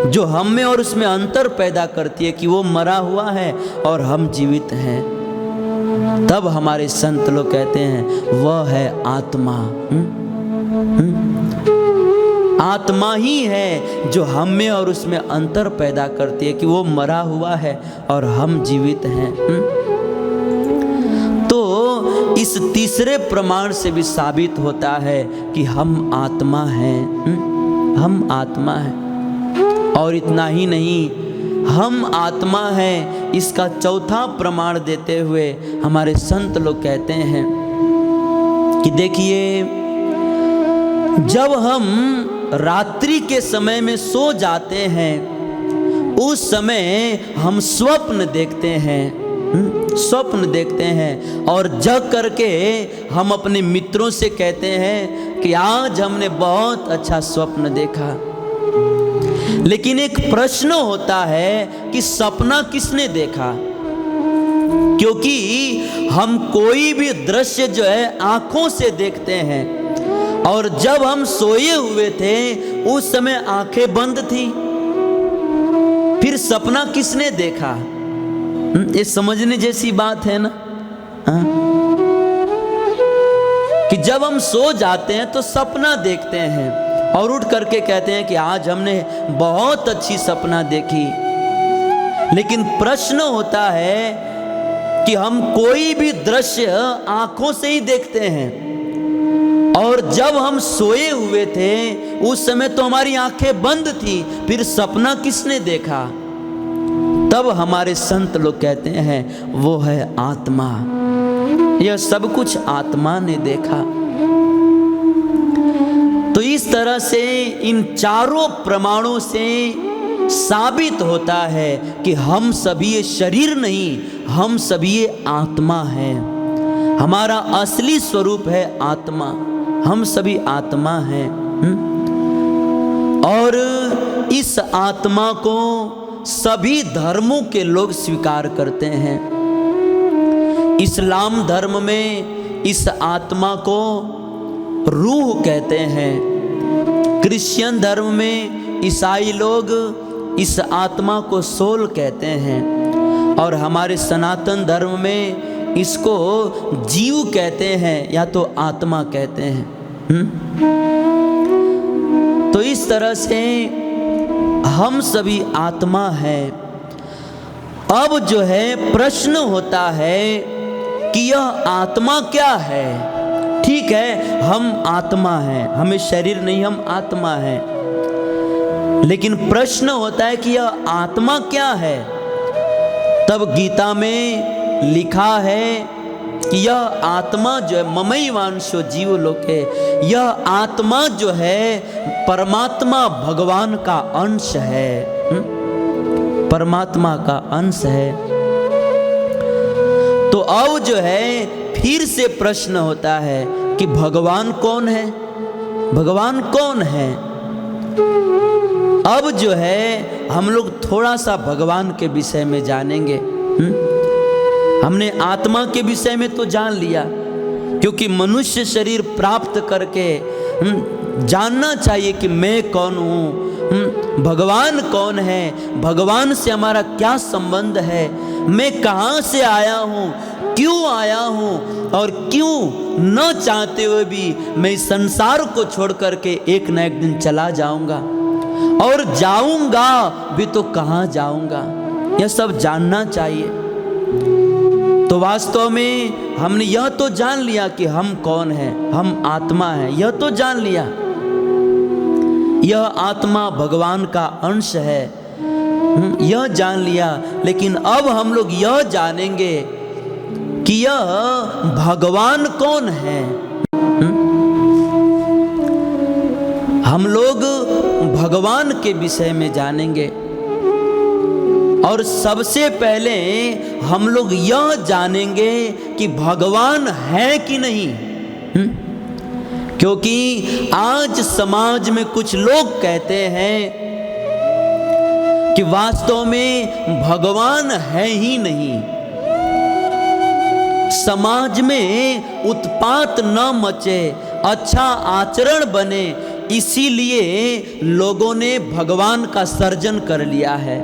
जो हम में और उसमें अंतर पैदा करती है कि वो मरा हुआ है और हम जीवित हैं, तब हमारे संत लोग कहते हैं वह है आत्मा। आत्मा ही है जो हम में और उसमें अंतर पैदा करती है कि वो मरा हुआ है और हम जीवित हैं। तो इस तीसरे प्रमाण से भी साबित होता है कि हम आत्मा हैं। हम आत्मा हैं। और इतना ही नहीं, हम आत्मा हैं इसका चौथा प्रमाण देते हुए हमारे संत लोग कहते हैं कि देखिए, जब हम रात्रि के समय में सो जाते हैं उस समय हम स्वप्न देखते हैं। स्वप्न देखते हैं और जग करके हम अपने मित्रों से कहते हैं कि आज हमने बहुत अच्छा स्वप्न देखा। लेकिन एक प्रश्न होता है कि सपना किसने देखा? क्योंकि हम कोई भी दृश्य जो है आंखों से देखते हैं, और जब हम सोए हुए थे उस समय आंखें बंद थी, फिर सपना किसने देखा? ये समझने जैसी बात है ना। कि जब हम सो जाते हैं तो सपना देखते हैं और उठ करके कहते हैं कि आज हमने बहुत अच्छी सपना देखी। लेकिन प्रश्न होता है कि हम कोई भी दृश्य आंखों से ही देखते हैं, और जब हम सोए हुए थे उस समय तो हमारी आंखें बंद थी, फिर सपना किसने देखा? तब हमारे संत लोग कहते हैं वो है आत्मा। यह सब कुछ आत्मा ने देखा। तो इस तरह से इन चारों प्रमाणों से साबित होता है कि हम सभी ये शरीर नहीं, हम सभी ये आत्मा हैं। हमारा असली स्वरूप है आत्मा। हम सभी आत्मा हैं। और इस आत्मा को सभी धर्मों के लोग स्वीकार करते हैं। इस्लाम धर्म में इस आत्मा को रूह कहते हैं। क्रिश्चियन धर्म में ईसाई लोग इस आत्मा को सोल कहते हैं, और हमारे सनातन धर्म में इसको जीव कहते हैं या तो आत्मा कहते हैं। तो इस तरह से हम सभी आत्मा हैं। अब जो है प्रश्न होता है कि यह आत्मा क्या है? ठीक है, हम आत्मा हैं, हमें शरीर नहीं, हम आत्मा हैं। लेकिन प्रश्न होता है कि यह आत्मा क्या है? तब गीता में लिखा है कि यह आत्मा जो है ममैवांशो जीव लोके, यह आत्मा जो है परमात्मा भगवान का अंश है। परमात्मा का अंश है। तो अब जो है फिर से प्रश्न होता है कि भगवान कौन है? भगवान कौन है? अब जो है हम लोग थोड़ा सा भगवान के विषय में जानेंगे। हमने आत्मा के विषय में तो जान लिया, क्योंकि मनुष्य शरीर प्राप्त करके जानना चाहिए कि मैं कौन हूँ, भगवान कौन है, भगवान से हमारा क्या संबंध है, मैं कहाँ से आया हूँ, क्यों आया हूँ, और क्यों न चाहते हुए भी मैं इस संसार को छोड़ करके एक न एक दिन चला जाऊँगा, और जाऊँगा भी तो कहाँ जाऊँगा, यह सब जानना चाहिए। तो वास्तव में हमने यह तो जान लिया कि हम कौन हैं, हम आत्मा हैं, यह तो जान लिया। यह आत्मा भगवान का अंश है, यह जान लिया। लेकिन अब हम लोग यह जानेंगे कि यह भगवान कौन है। हम लोग भगवान के विषय में जानेंगे, और सबसे पहले हम लोग यह जानेंगे कि भगवान है कि नहीं। क्योंकि आज समाज में कुछ लोग कहते हैं कि वास्तव में भगवान है ही नहीं। समाज में उत्पात न मचे, अच्छा आचरण बने, इसीलिए लोगों ने भगवान का सर्जन कर लिया है।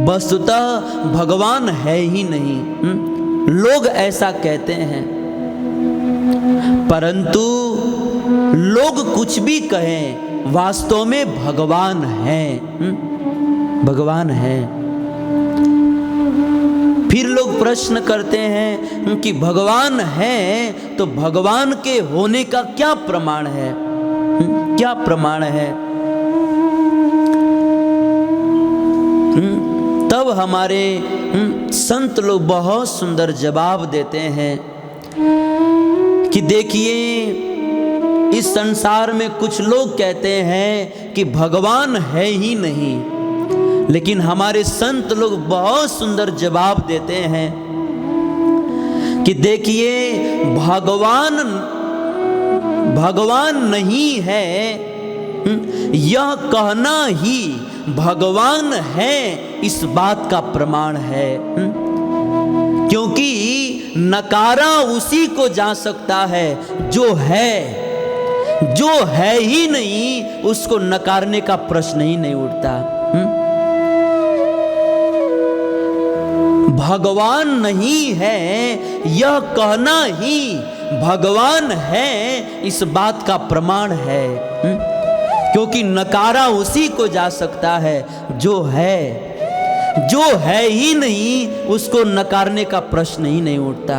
वस्तुतः भगवान है ही नहीं। लोग ऐसा कहते हैं, परंतु लोग कुछ भी कहें, वास्तव में भगवान है। भगवान है। फिर लोग प्रश्न करते हैं कि भगवान है तो भगवान के होने का क्या प्रमाण है? क्या प्रमाण है? तब हमारे संत लोग बहुत सुंदर जवाब देते हैं कि देखिए, इस संसार में कुछ लोग कहते हैं कि भगवान है ही नहीं, लेकिन हमारे संत लोग बहुत सुंदर जवाब देते हैं कि देखिए, भगवान नहीं है, यह कहना ही भगवान है इस बात का प्रमाण है। क्योंकि नकारा उसी को जा सकता है जो है ही नहीं, उसको नकारने का प्रश्न ही नहीं उठता। भगवान नहीं है यह कहना ही भगवान है इस बात का प्रमाण है। क्योंकि नकारा उसी को जा सकता है जो है ही नहीं, उसको नकारने का प्रश्न ही नहीं उठता।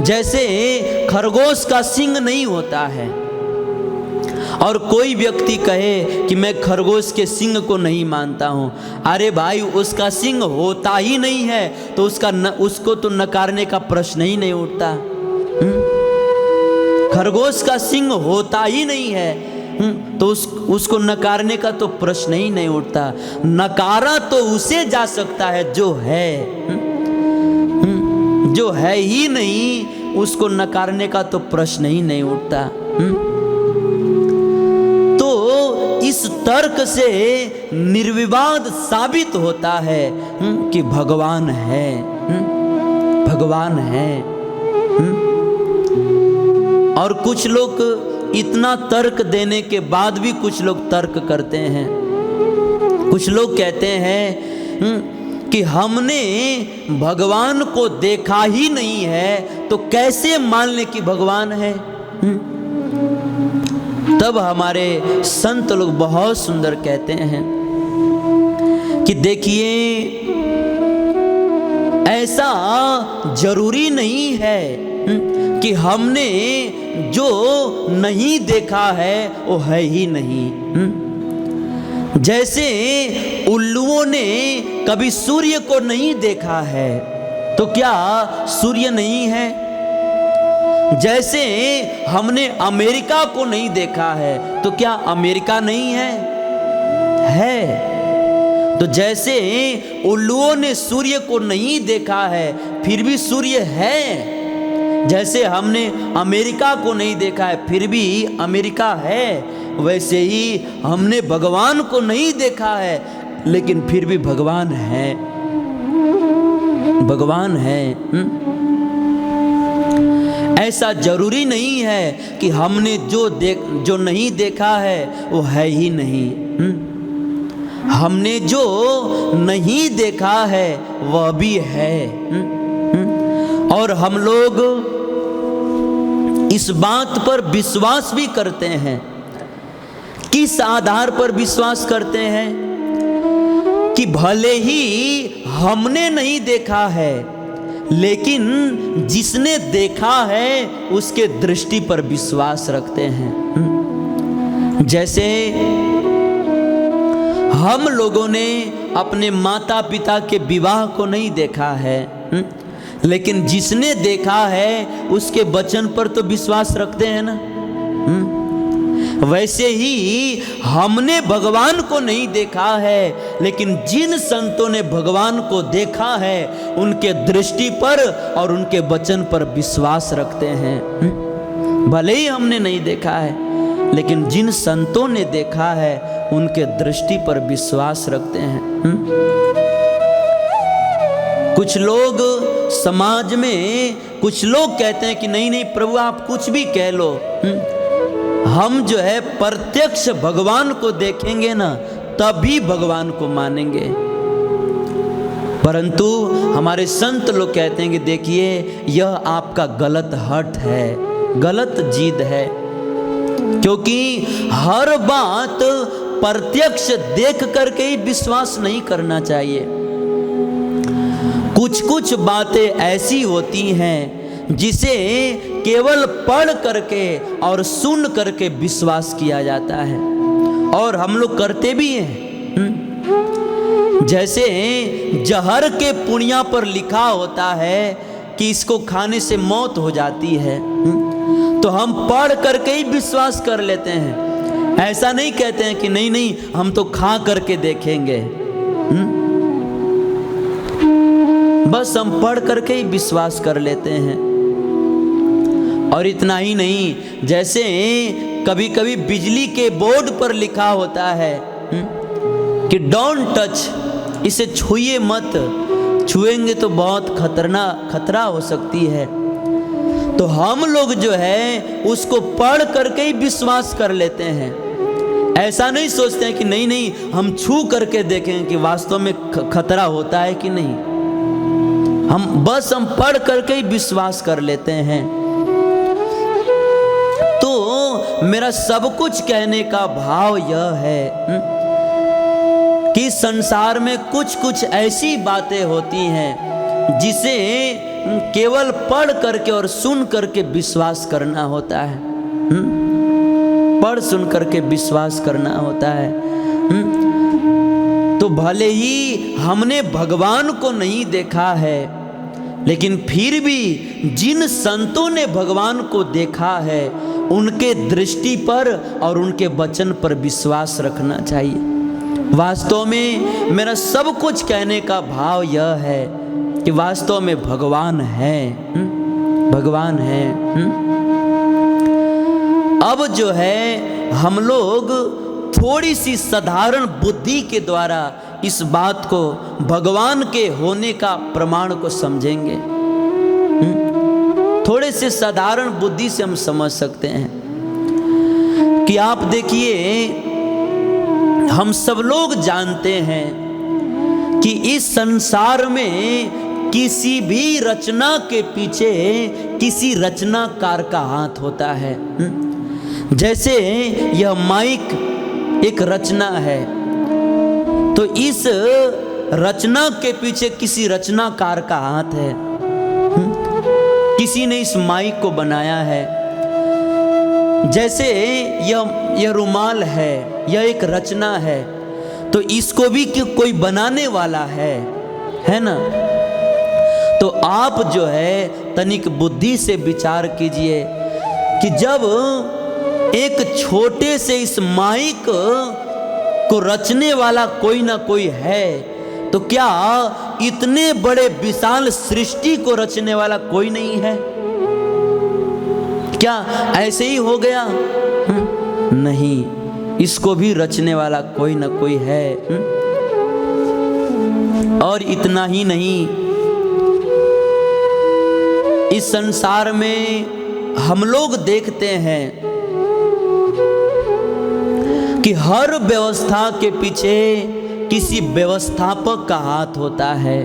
जैसे खरगोश का सींग नहीं होता है और कोई व्यक्ति कहे कि मैं खरगोश के सींग को नहीं मानता हूं, अरे भाई, उसका सींग होता ही नहीं है तो उसको तो नकारने का प्रश्न ही नहीं उठता। खरगोश का सींग होता ही नहीं है तो उसको नकारने का तो प्रश्न ही नहीं उठता। नकारा तो उसे जा सकता है जो है ही नहीं, उसको नकारने का तो प्रश्न ही नहीं उठता। तो इस तर्क से निर्विवाद साबित होता है कि भगवान है। भगवान है। और कुछ लोग इतना तर्क देने के बाद भी कुछ लोग तर्क करते हैं। कुछ लोग कहते हैं कि हमने भगवान को देखा ही नहीं है तो कैसे मान लें कि भगवान है। तब हमारे संत लोग बहुत सुंदर कहते हैं कि देखिए, ऐसा जरूरी नहीं है कि हमने जो नहीं देखा है वो है ही नहीं। जैसे उल्लुओं ने कभी सूर्य को नहीं देखा है तो क्या सूर्य नहीं है? जैसे हमने अमेरिका को नहीं देखा है तो क्या अमेरिका नहीं है? है। तो जैसे उल्लुओं ने सूर्य को नहीं देखा है फिर भी सूर्य है, जैसे हमने अमेरिका को नहीं देखा है फिर भी अमेरिका है, वैसे ही हमने भगवान को नहीं देखा है लेकिन फिर भी भगवान है। भगवान है। ऐसा जरूरी नहीं है कि हमने जो नहीं देखा है वो है ही नहीं। हमने जो नहीं देखा है वह भी है। और हम लोग इस बात पर विश्वास भी करते हैं। किस आधार पर विश्वास करते हैं? कि भले ही हमने नहीं देखा है लेकिन जिसने देखा है उसके दृष्टि पर विश्वास रखते हैं। जैसे हम लोगों ने अपने माता पिता के विवाह को नहीं देखा है लेकिन जिसने देखा है उसके वचन पर तो विश्वास रखते हैं ना। वैसे ही हमने भगवान को नहीं देखा है लेकिन जिन संतों ने भगवान को देखा है उनके दृष्टि पर और उनके वचन पर विश्वास रखते हैं। भले ही हमने नहीं देखा है लेकिन जिन संतों ने देखा है उनके दृष्टि पर विश्वास रखते हैं। कुछ लोग समाज में कुछ लोग कहते हैं कि नहीं नहीं प्रभु आप कुछ भी कह लो, हम जो है प्रत्यक्ष भगवान को देखेंगे ना, तभी भगवान को मानेंगे। परंतु हमारे संत लोग कहते हैं कि देखिए यह आपका गलत हठ है, गलत जिद है, क्योंकि हर बात प्रत्यक्ष देख करके ही विश्वास नहीं करना चाहिए। कुछ कुछ बातें ऐसी होती हैं जिसे केवल पढ़ करके और सुन करके विश्वास किया जाता है, और हम लोग करते भी हैं। जैसे जहर के पुड़िया पर लिखा होता है कि इसको खाने से मौत हो जाती है, तो हम पढ़ करके ही विश्वास कर लेते हैं। ऐसा नहीं कहते हैं कि नहीं नहीं हम तो खा करके देखेंगे। बस हम पढ़ करके ही विश्वास कर लेते हैं। और इतना ही नहीं, जैसे कभी कभी बिजली के बोर्ड पर लिखा होता है कि डोंट टच, इसे छुइए मत, छुएंगे तो बहुत खतरा हो सकती है। तो हम लोग जो है उसको पढ़ करके ही विश्वास कर लेते हैं। ऐसा नहीं सोचते हैं कि नहीं नहीं हम छू करके देखें कि वास्तव में खतरा होता है कि नहीं। हम पढ़ करके ही विश्वास कर लेते हैं। तो मेरा सब कुछ कहने का भाव यह है कि संसार में कुछ कुछ ऐसी बातें होती हैं जिसे केवल पढ़ करके और सुन करके विश्वास करना होता है। पढ़ सुन करके विश्वास करना होता है। तो भले ही हमने भगवान को नहीं देखा है, लेकिन फिर भी जिन संतों ने भगवान को देखा है उनके दृष्टि पर और उनके वचन पर विश्वास रखना चाहिए। वास्तव में मेरा सब कुछ कहने का भाव यह है कि वास्तव में भगवान है, भगवान है। अब जो है हम लोग थोड़ी सी साधारण बुद्धि के द्वारा इस बात को भगवान के होने का प्रमाण को समझेंगे। थोड़े से साधारण बुद्धि से हम समझ सकते हैं कि आप देखिए, हम सब लोग जानते हैं कि इस संसार में किसी भी रचना के पीछे किसी रचनाकार का हाथ होता है। जैसे यह माइक एक रचना है, तो इस रचना के पीछे किसी रचनाकार का हाथ है। किसी ने इस माइक को बनाया है। जैसे यह रुमाल है, यह एक रचना है, तो इसको भी कोई बनाने वाला है ना। तो आप जो है तनिक बुद्धि से विचार कीजिए कि जब एक छोटे से इस माइक को रचने वाला कोई ना कोई है, तो क्या इतने बड़े विशाल सृष्टि को रचने वाला कोई नहीं है? क्या ऐसे ही हो गया? नहीं, इसको भी रचने वाला कोई ना कोई है। और इतना ही नहीं, इस संसार में हम लोग देखते हैं कि हर व्यवस्था के पीछे किसी व्यवस्थापक का हाथ होता है।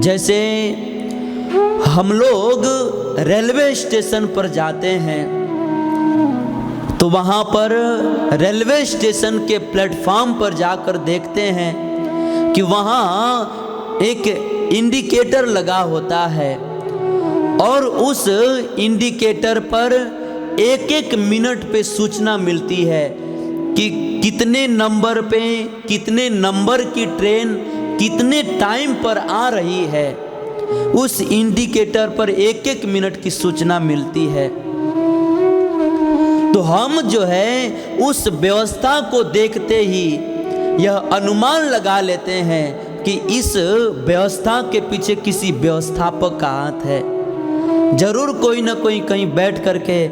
जैसे हम लोग रेलवे स्टेशन पर जाते हैं, तो वहाँ पर रेलवे स्टेशन के प्लेटफॉर्म पर जाकर देखते हैं कि वहाँ एक इंडिकेटर लगा होता है, और उस इंडिकेटर पर एक एक मिनट पे सूचना मिलती है कि कितने नंबर पे कितने नंबर की ट्रेन कितने टाइम पर आ रही है। उस इंडिकेटर पर एक एक मिनट की सूचना मिलती है। तो हम जो है उस व्यवस्था को देखते ही यह अनुमान लगा लेते हैं कि इस व्यवस्था के पीछे किसी व्यवस्थापक का हाथ है। जरूर कोई ना कोई कहीं बैठ करके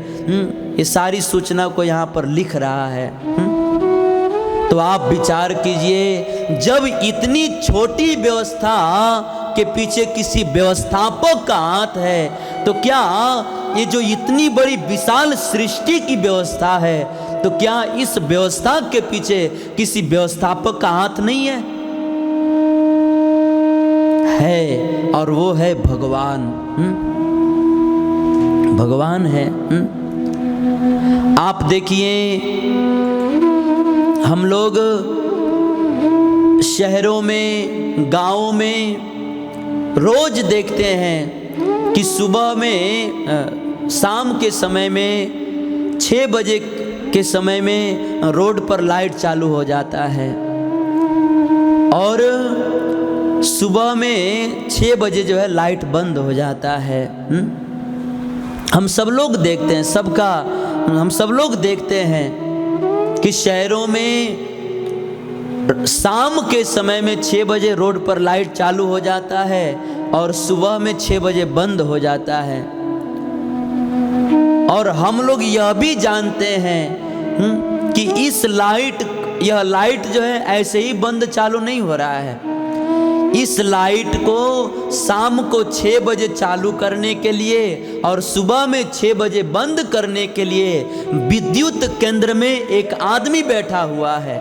ये सारी सूचना को यहाँ पर लिख रहा है। तो आप विचार कीजिए, जब इतनी छोटी व्यवस्था के पीछे किसी व्यवस्थापक का हाथ है, तो क्या ये जो इतनी बड़ी विशाल सृष्टि की व्यवस्था है, तो क्या इस व्यवस्था के पीछे किसी व्यवस्थापक का हाथ नहीं है? है, और वो है भगवान। भगवान है। आप देखिए, हम लोग शहरों में, गांवों में रोज देखते हैं कि सुबह में, शाम के समय में 6 बजे के समय में रोड पर लाइट चालू हो जाता है, और सुबह में 6 बजे जो है लाइट बंद हो जाता है। हम सब लोग देखते हैं, हम सब लोग देखते हैं कि शहरों में शाम के समय में 6 बजे रोड पर लाइट चालू हो जाता है और सुबह में 6 बजे बंद हो जाता है। और हम लोग यह भी जानते हैं कि यह लाइट जो है ऐसे ही बंद चालू नहीं हो रहा है। इस लाइट को शाम को 6 बजे चालू करने के लिए और सुबह में 6 बजे बंद करने के लिए विद्युत केंद्र में एक आदमी बैठा हुआ है,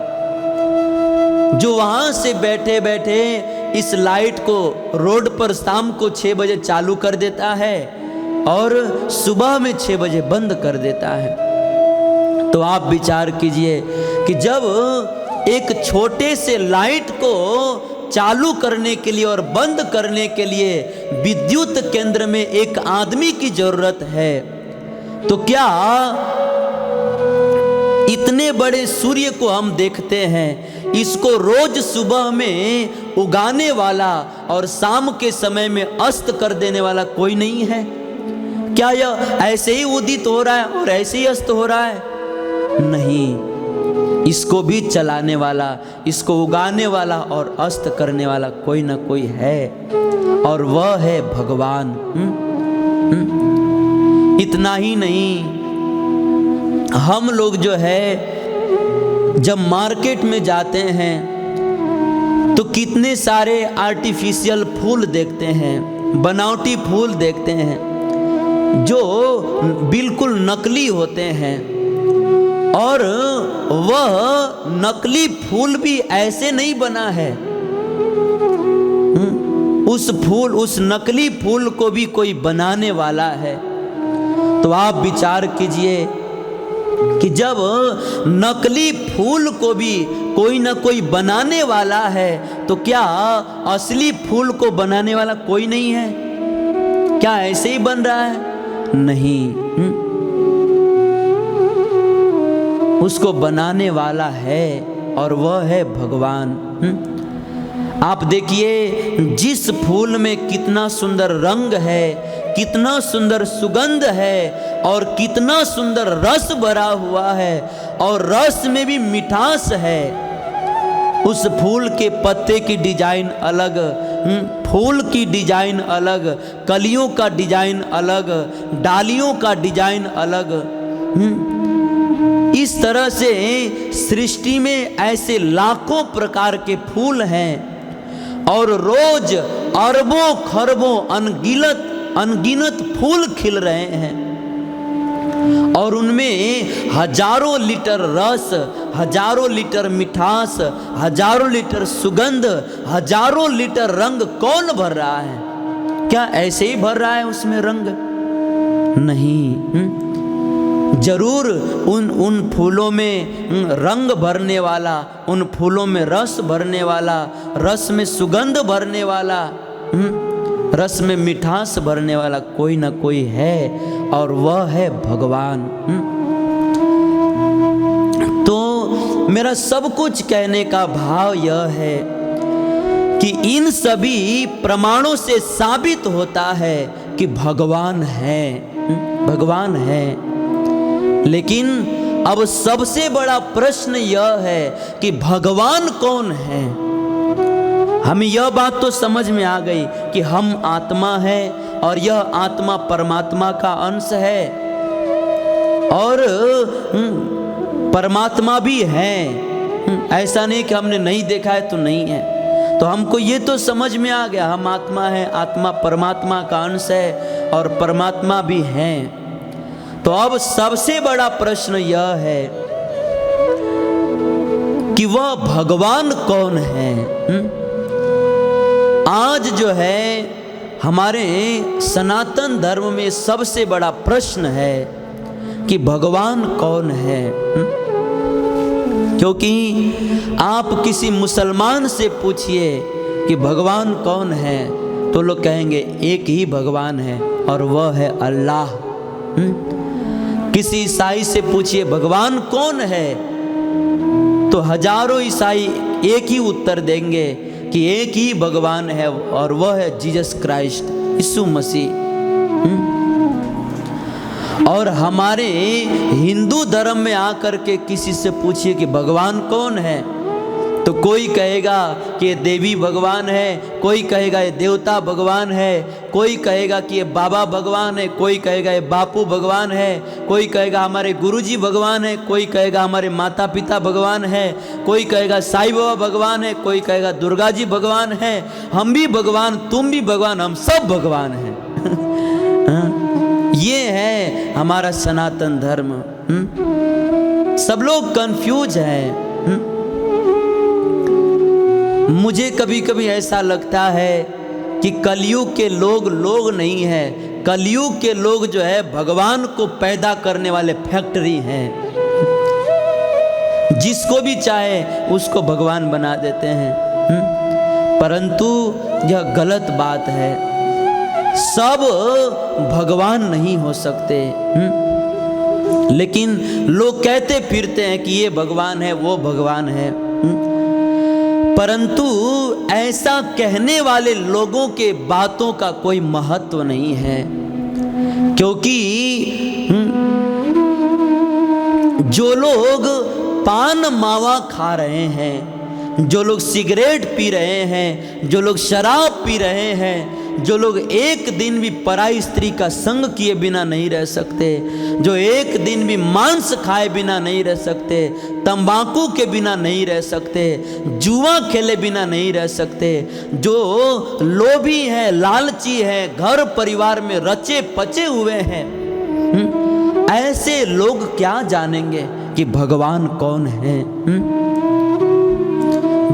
जो वहां से बैठे बैठे इस लाइट को रोड पर शाम को 6 बजे चालू कर देता है और सुबह में 6 बजे बंद कर देता है। तो आप विचार कीजिए कि जब एक छोटे से लाइट को चालू करने के लिए और बंद करने के लिए विद्युत केंद्र में एक आदमी की जरूरत है, तो क्या इतने बड़े सूर्य को हम देखते हैं, इसको रोज सुबह में उगाने वाला और शाम के समय में अस्त कर देने वाला कोई नहीं है? क्या यह ऐसे ही उदित हो रहा है और ऐसे ही अस्त हो रहा है? नहीं, इसको भी चलाने वाला, इसको उगाने वाला और अस्त करने वाला कोई ना कोई है, और वह है भगवान। इतना ही नहीं, हम लोग जो है जब मार्केट में जाते हैं तो कितने सारे आर्टिफिशियल फूल देखते हैं, बनावटी फूल देखते हैं जो बिल्कुल नकली होते हैं, और वह नकली फूल भी ऐसे नहीं बना है। उस नकली फूल को भी कोई बनाने वाला है। तो आप विचार कीजिए कि जब नकली फूल को भी कोई ना कोई बनाने वाला है, तो क्या असली फूल को बनाने वाला कोई नहीं है? क्या ऐसे ही बन रहा है? नहीं, उसको बनाने वाला है, और वह है भगवान। आप देखिए, जिस फूल में कितना सुंदर रंग है, कितना सुंदर सुगंध है, और कितना सुंदर रस भरा हुआ है, और रस में भी मिठास है। उस फूल के पत्ते की डिजाइन अलग, फूल की डिजाइन अलग, कलियों का डिजाइन अलग, डालियों का डिजाइन अलग। इस तरह से सृष्टि में ऐसे लाखों प्रकार के फूल हैं, और रोज अरबों खरबों अनगिनत फूल खिल रहे हैं, और उनमें हजारों लीटर रस, हजारों लीटर मिठास, हजारों लीटर सुगंध, हजारों लीटर रंग कौन भर रहा है? क्या ऐसे ही भर रहा है उसमें रंग? नहीं, जरूर उन फूलों में रंग भरने वाला, उन फूलों में रस भरने वाला, रस में सुगंध भरने वाला, रस में मिठास भरने वाला कोई ना कोई है, और वह है भगवान। तो मेरा सब कुछ कहने का भाव यह है कि इन सभी प्रमाणों से साबित होता है कि भगवान है, भगवान है। लेकिन अब सबसे बड़ा प्रश्न यह है कि भगवान कौन है? हमें यह बात तो समझ में आ गई कि हम आत्मा है, और यह आत्मा परमात्मा का अंश है, और परमात्मा भी है। ऐसा नहीं कि हमने नहीं देखा है तो नहीं है। तो हमको ये तो समझ में आ गया, हम आत्मा है, आत्मा परमात्मा का अंश है, और परमात्मा भी है। तो अब सबसे बड़ा प्रश्न यह है कि वह भगवान कौन है। आज जो है हमारे सनातन धर्म में सबसे बड़ा प्रश्न है कि भगवान कौन है। क्योंकि आप किसी मुसलमान से पूछिए कि भगवान कौन है तो लोग कहेंगे एक ही भगवान है और वह है अल्लाह। किसी ईसाई से पूछिए भगवान कौन है तो हजारों ईसाई एक ही उत्तर देंगे कि एक ही भगवान है और वह है जीसस क्राइस्ट, यीशु मसीह। और हमारे हिंदू धर्म में आकर के किसी से पूछिए कि भगवान कौन है तो कोई कहेगा कि ये देवी भगवान है, कोई कहेगा ये देवता भगवान है, कोई कहेगा कि ये बाबा भगवान है, कोई कहेगा ये बापू भगवान है, कोई कहेगा हमारे गुरुजी भगवान है, कोई कहेगा हमारे माता पिता भगवान है, कोई कहेगा साईं बाबा भगवान है, कोई कहेगा दुर्गा जी भगवान है। हम भी भगवान, तुम भी भगवान, हम सब भगवान हैं। ये है हमारा सनातन धर्म। सब लोग कंफ्यूज हैं। मुझे कभी कभी ऐसा लगता है कि कलयुग के लोग नहीं हैं, कलयुग के लोग जो है भगवान को पैदा करने वाले फैक्ट्री हैं। जिसको भी चाहे उसको भगवान बना देते हैं। परंतु यह गलत बात है। सब भगवान नहीं हो सकते। लेकिन लोग कहते फिरते हैं कि ये भगवान है, वो भगवान है। परंतु ऐसा कहने वाले लोगों के बातों का कोई महत्व नहीं है। क्योंकि जो लोग पान मावा खा रहे हैं, जो लोग सिगरेट पी रहे हैं, जो लोग शराब पी रहे हैं, जो लोग एक दिन भी पराई स्त्री का संग किए बिना नहीं रह सकते, जो एक दिन भी मांस खाए बिना नहीं रह सकते, तंबाकू के बिना नहीं रह सकते, जुआ खेले बिना नहीं रह सकते, जो लोभी है, लालची है, घर परिवार में रचे पचे हुए हैं, ऐसे लोग क्या जानेंगे कि भगवान कौन है।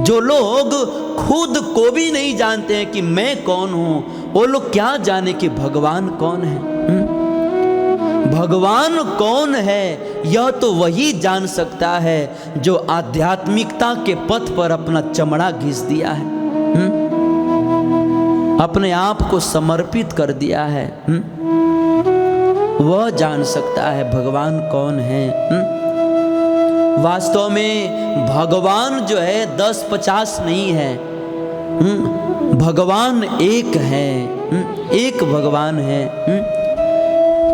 जो लोग खुद को भी नहीं जानते हैं कि मैं कौन हूं, वो लोग क्या जाने कि भगवान कौन है। भगवान कौन है यह तो वही जान सकता है जो आध्यात्मिकता के पथ पर अपना चमड़ा घिस दिया है, अपने आप को समर्पित कर दिया है। वह जान सकता है भगवान कौन है। वास्तव में भगवान जो है 10-50 नहीं है, भगवान एक है, एक भगवान है।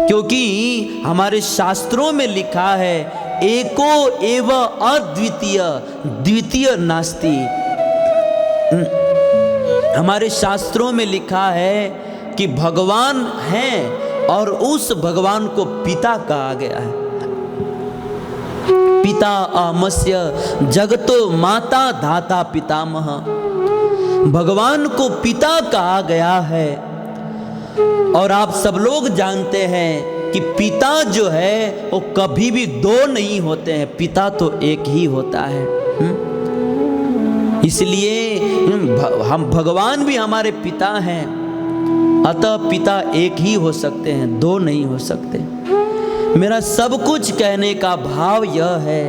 क्योंकि हमारे शास्त्रों में लिखा है एको एव अद्वितीय द्वितीय नास्ति। हमारे शास्त्रों में लिखा है कि भगवान है और उस भगवान को पिता कहा गया है। पिता अहमस्य जगतो माता धाता पितामह। भगवान को पिता कहा गया है। और आप सब लोग जानते हैं कि पिता जो है वो कभी भी दो नहीं होते हैं, पिता तो एक ही होता है। इसलिए हम भगवान भी हमारे पिता हैं, अतः पिता एक ही हो सकते हैं, दो नहीं हो सकते। मेरा सब कुछ कहने का भाव यह है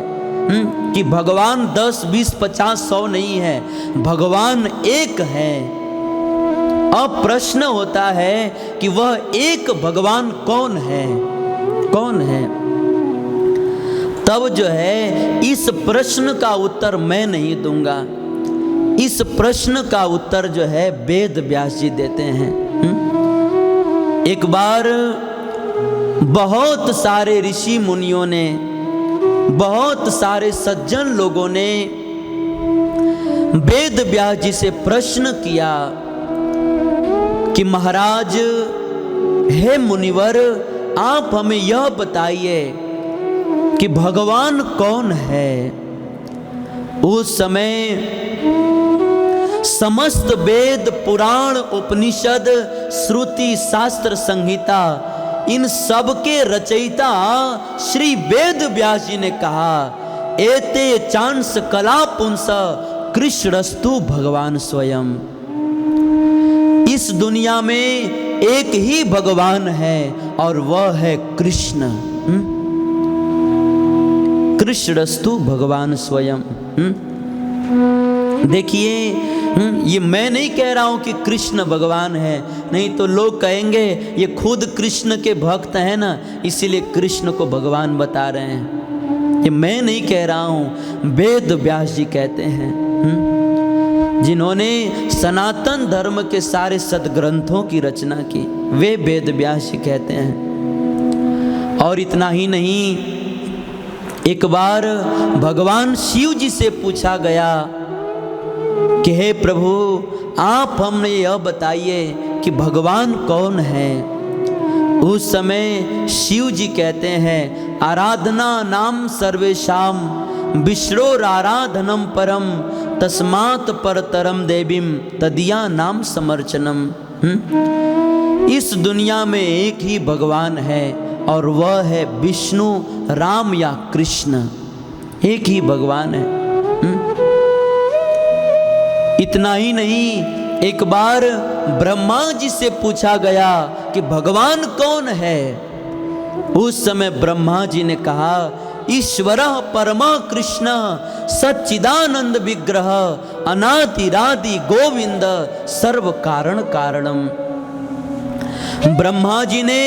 कि भगवान 10, 20, 50, 100 नहीं है, भगवान एक है। अब प्रश्न होता है कि वह एक भगवान कौन है, कौन है। तब जो है इस प्रश्न का उत्तर मैं नहीं दूंगा, इस प्रश्न का उत्तर जो है वेद व्यास जी देते हैं। एक बार बहुत सारे ऋषि मुनियों ने, बहुत सारे सज्जन लोगों ने वेद व्यास जी से प्रश्न किया कि महाराज, हे मुनिवर, आप हमें यह बताइए कि भगवान कौन है। उस समय समस्त वेद पुराण उपनिषद श्रुति शास्त्र संहिता इन सब के रचयिता श्री वेद व्यास जी ने कहा, एते चांस कला पुंस कृष्णस्तु भगवान स्वयं। इस दुनिया में एक ही भगवान है और वह है कृष्ण। कृष्णस्तु भगवान स्वयं। देखिए, ये मैं नहीं कह रहा हूं कि कृष्ण भगवान है, नहीं तो लोग कहेंगे ये खुद कृष्ण के भक्त हैं ना, इसीलिए कृष्ण को भगवान बता रहे हैं। ये मैं नहीं कह रहा हूं, वेद व्यास जी कहते हैं, जिन्होंने सनातन धर्म के सारे सदग्रंथों की रचना की, वे वेद व्यास जी कहते हैं। और इतना ही नहीं, एक बार भगवान शिव जी से पूछा गया कि हे प्रभु, आप हमें यह बताइए कि भगवान कौन है। उस समय शिव जी कहते हैं, आराधना नाम सर्वेशाम विष्णोराराधनम परम तस्मात् परतरम देवीम तदिया नाम समर्चनम। इस दुनिया में एक ही भगवान है और वह है विष्णु, राम या कृष्ण, एक ही भगवान है। इतना ही नहीं, एक बार ब्रह्मा जी से पूछा गया कि भगवान कौन है। उस समय ब्रह्मा जी ने कहा, ईश्वरः परमा कृष्ण सच्चिदानंद विग्रह अनादिरादि गोविंद सर्व कारण कारणम। ब्रह्मा जी ने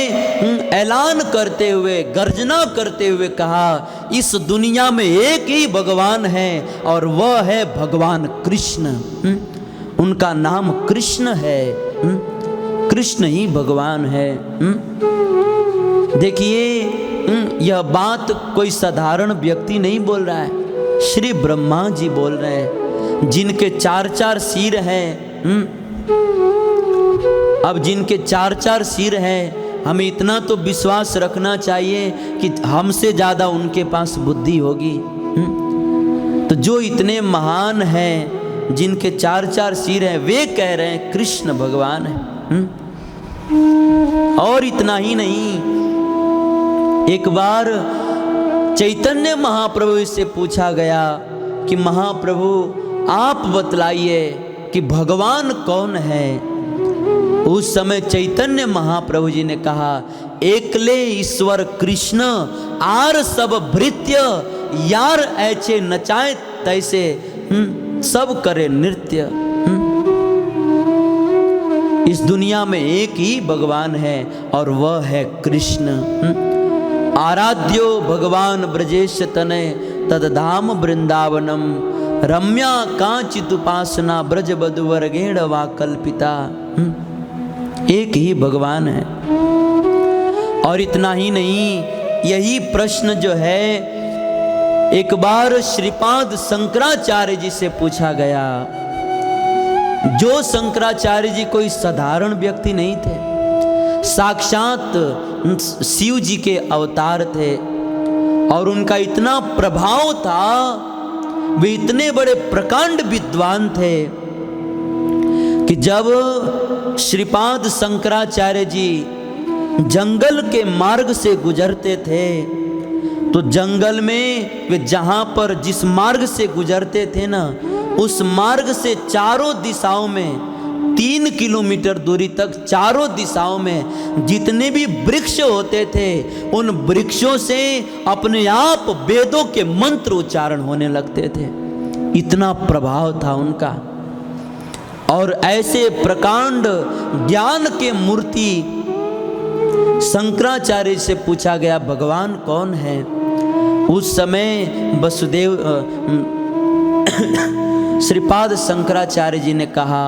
ऐलान करते हुए, गर्जना करते हुए कहा, इस दुनिया में एक ही भगवान है और वह है भगवान कृष्ण। उनका नाम कृष्ण है, कृष्ण ही भगवान है। देखिए, यह बात कोई साधारण व्यक्ति नहीं बोल रहा है, श्री ब्रह्मा जी बोल रहे हैं, जिनके 4-4 सिर हैं। अब जिनके 4-4 सिर हैं, हमें इतना तो विश्वास रखना चाहिए कि हमसे ज़्यादा उनके पास बुद्धि होगी। तो जो इतने महान हैं, जिनके 4-4 सिर हैं, वे कह रहे हैं कृष्ण भगवान है। और इतना ही नहीं, एक बार चैतन्य महाप्रभु से पूछा गया कि महाप्रभु आप बतलाइए कि भगवान कौन है। उस समय चैतन्य महाप्रभु जी ने कहा, एकले ईश्वर कृष्ण आर सब भृत्य यार ऐचे नचाए तैसे सब करे नृत्य। इस दुनिया में एक ही भगवान है और वह है कृष्ण। आराध्यो भगवान ब्रजेश तनय तदधाम वृंदावनम रम्या कांचित उपासना ब्रज बधुवर्गेण वा कल्पिता। एक ही भगवान है। और इतना ही नहीं, यही प्रश्न जो है एक बार श्रीपाद शंकराचार्य जी से पूछा गया। जो शंकराचार्य जी कोई साधारण व्यक्ति नहीं थे, साक्षात शिव जी के अवतार थे और उनका इतना प्रभाव था, वे इतने बड़े प्रकांड विद्वान थे कि जब श्रीपाद शंकराचार्य जी जंगल के मार्ग से गुजरते थे तो जंगल में वे जहाँ पर जिस मार्ग से गुजरते थे ना, उस मार्ग से चारों दिशाओं में 3 किलोमीटर दूरी तक चारों दिशाओं में जितने भी वृक्ष होते थे, उन वृक्षों से अपने आप वेदों के मंत्र उच्चारण होने लगते थे। इतना प्रभाव था उनका। और ऐसे प्रकांड ज्ञान के मूर्ति शंकराचार्य से पूछा गया, भगवान कौन है। उस समय वसुदेव श्रीपाद शंकराचार्य जी ने कहा,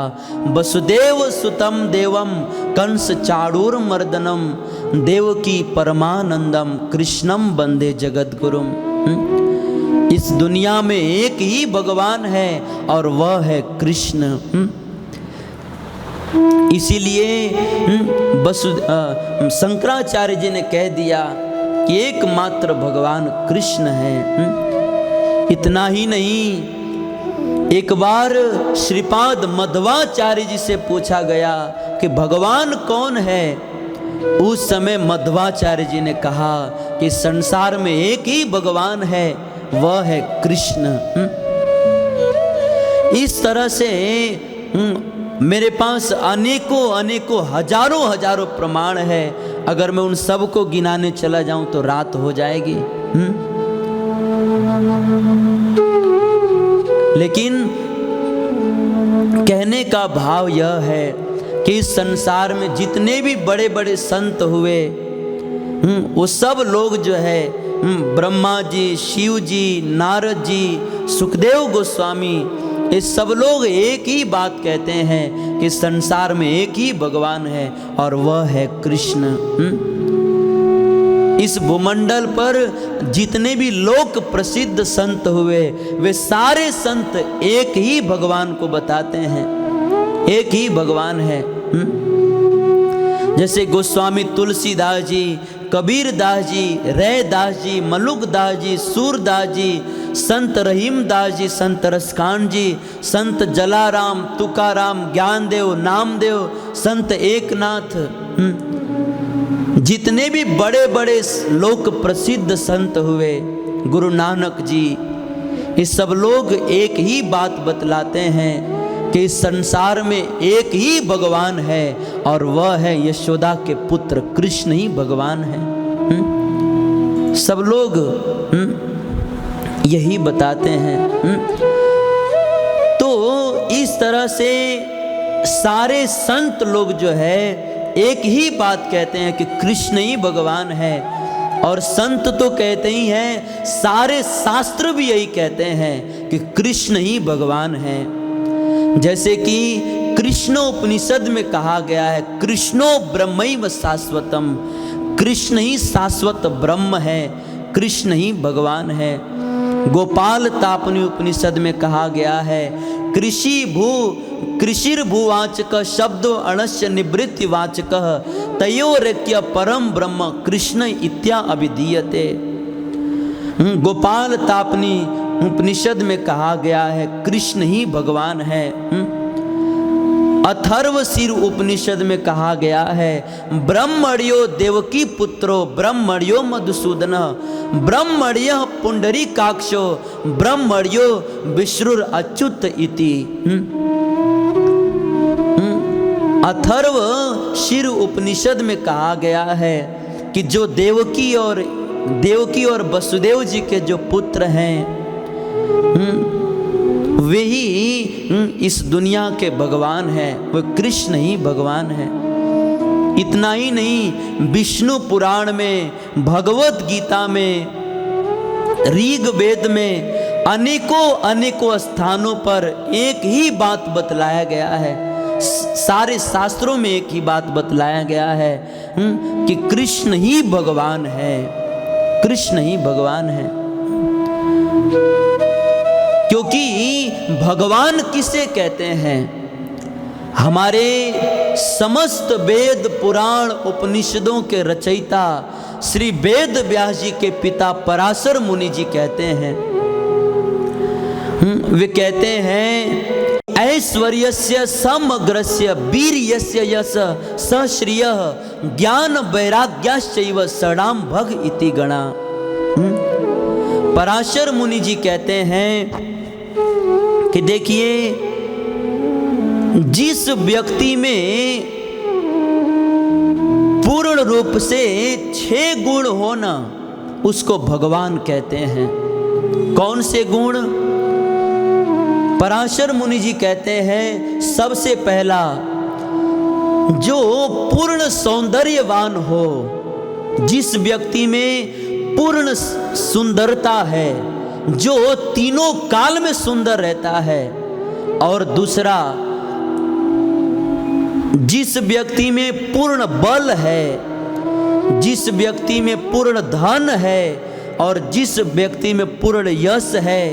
वसुदेव सुतम देवम कंस चाणूर मर्दनम देवकी परमानंदम कृष्णम वंदे जगद्गुरुम। इस दुनिया में एक ही भगवान है और वह है कृष्ण। इसीलिए शंकराचार्य जी ने कह दिया कि एकमात्र भगवान कृष्ण है। इतना ही नहीं, एक बार श्रीपाद मध्वाचार्य जी से पूछा गया कि भगवान कौन है। उस समय मध्वाचार्य जी ने कहा कि संसार में एक ही भगवान है, वह है कृष्ण। इस तरह से मेरे पास अनेकों हजारों प्रमाण है। अगर मैं उन सब को गिनाने चला जाऊं तो रात हो जाएगी। लेकिन कहने का भाव यह है कि इस संसार में जितने भी बड़े बड़े संत हुए, वो सब लोग जो है ब्रह्मा जी, शिव जी, नारद जी, सुखदेव गोस्वामी, ये सब लोग एक ही बात कहते हैं कि संसार में एक ही भगवान है और वह है कृष्ण। इस भूमंडल पर जितने भी लोक प्रसिद्ध संत हुए, वे सारे संत एक ही भगवान को बताते हैं, एक ही भगवान है। जैसे गोस्वामी तुलसीदास जी, कबीर दास जी, रैदास जी, मलुक दास जी, सूरदास जी, संत रहीम दास जी, संत रसकान जी, संत जलाराम, तुकाराम, ज्ञानदेव, नामदेव, संत एकनाथ, जितने भी बड़े बड़े लोक प्रसिद्ध संत हुए, गुरु नानक जी, ये सब लोग एक ही बात बतलाते हैं कि इस संसार में एक ही भगवान है और वह है यशोदा के पुत्र कृष्ण ही भगवान है। सब लोग यही बताते हैं। तो इस तरह से सारे संत लोग जो है एक ही बात कहते हैं कि कृष्ण ही भगवान है। और संत तो कहते ही हैं, सारे शास्त्र भी यही कहते हैं कि कृष्ण ही भगवान है। जैसे कि कृष्ण उपनिषद में कहा गया है, कृष्णो ब्रह्मैव शाश्वतम, कृष्ण ही शाश्वत ब्रह्म है, कृष्ण ही भगवान है। गोपाल तापनी उपनिषद में कहा गया है, कृषिर्भुवाचक शब्दो अणस्य निवृत्ति वाचक तयोरेक्य परम ब्रह्म कृष्ण इत्या अभिधीयते। गोपाल तापनी उपनिषद में कहा गया है कृष्ण ही भगवान है। अथर्वशीर उपनिषद में कहा गया है, ब्रह्मण्यो देवकी पुत्रो ब्रह्मण्यो मधुसूदन ब्रह्मण्य पुंडरीकाक्षो ब्रह्मण्यो विष्णुर अच्युत इति। अथर्वशीर उपनिषद में कहा गया है कि जो देवकी और वसुदेव जी के जो पुत्र हैं, वे ही इस दुनिया के भगवान हैं, वो कृष्ण ही भगवान है। इतना ही नहीं, विष्णु पुराण में, भगवत गीता में, ऋग वेद में अनेकों स्थानों पर एक ही बात बतलाया गया है। सारे शास्त्रों में एक ही बात बतलाया गया है कि कृष्ण ही भगवान है, कृष्ण ही भगवान है। क्योंकि भगवान किसे कहते हैं? हमारे समस्त वेद पुराण उपनिषदों के रचयिता श्री वेद व्यास जी के पिता पराशर मुनि जी कहते हैं, वे कहते हैं, ऐश्वर्यस्य समग्रस्य वीर्यस्य यश सश्रियः ज्ञान वैराग्याश्चैव षडाम भग इति गणा। पराशर मुनि जी कहते हैं कि देखिए, जिस व्यक्ति में पूर्ण रूप से 6 गुण होना, उसको भगवान कहते हैं। कौन से गुण? पराशर मुनि जी कहते हैं, सबसे पहला, जो पूर्ण सौंदर्यवान हो, जिस व्यक्ति में पूर्ण सुंदरता है, जो तीनों काल में सुंदर रहता है। और दूसरा, जिस व्यक्ति में पूर्ण बल है, जिस व्यक्ति में पूर्ण धन है, और जिस व्यक्ति में पूर्ण यश है,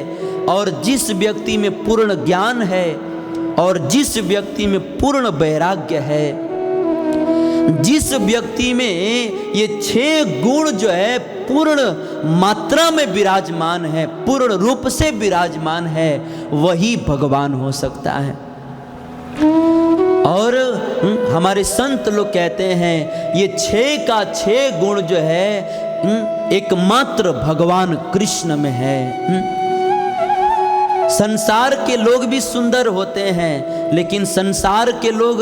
और जिस व्यक्ति में पूर्ण ज्ञान है, और जिस व्यक्ति में पूर्ण वैराग्य है, जिस व्यक्ति में ये 6 गुण जो है पूर्ण मात्रा में विराजमान है, पूर्ण रूप से विराजमान है, वही भगवान हो सकता है। और हमारे संत लोग कहते हैं ये 6 का 6 गुण जो है एकमात्र भगवान कृष्ण में है। संसार के लोग भी सुंदर होते हैं, लेकिन संसार के लोग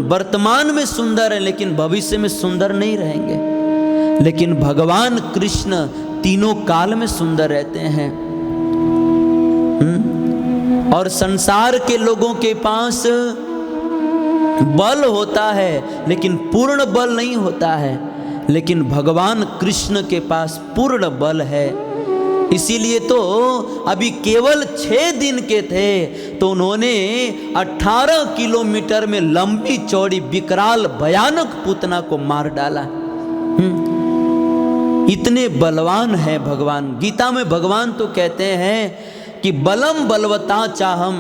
वर्तमान में सुंदर हैं, लेकिन भविष्य में सुंदर नहीं रहेंगे। लेकिन भगवान कृष्ण तीनों काल में सुंदर रहते हैं। और संसार के लोगों के पास बल होता है, लेकिन पूर्ण बल नहीं होता है। लेकिन भगवान कृष्ण के पास पूर्ण बल है। इसीलिए तो अभी केवल 6 दिन के थे तो उन्होंने 18 किलोमीटर में लंबी चौड़ी विकराल भयानक पूतना को मार डाला। इतने बलवान है भगवान। गीता में भगवान तो कहते हैं कि बलम बलवता चाहम।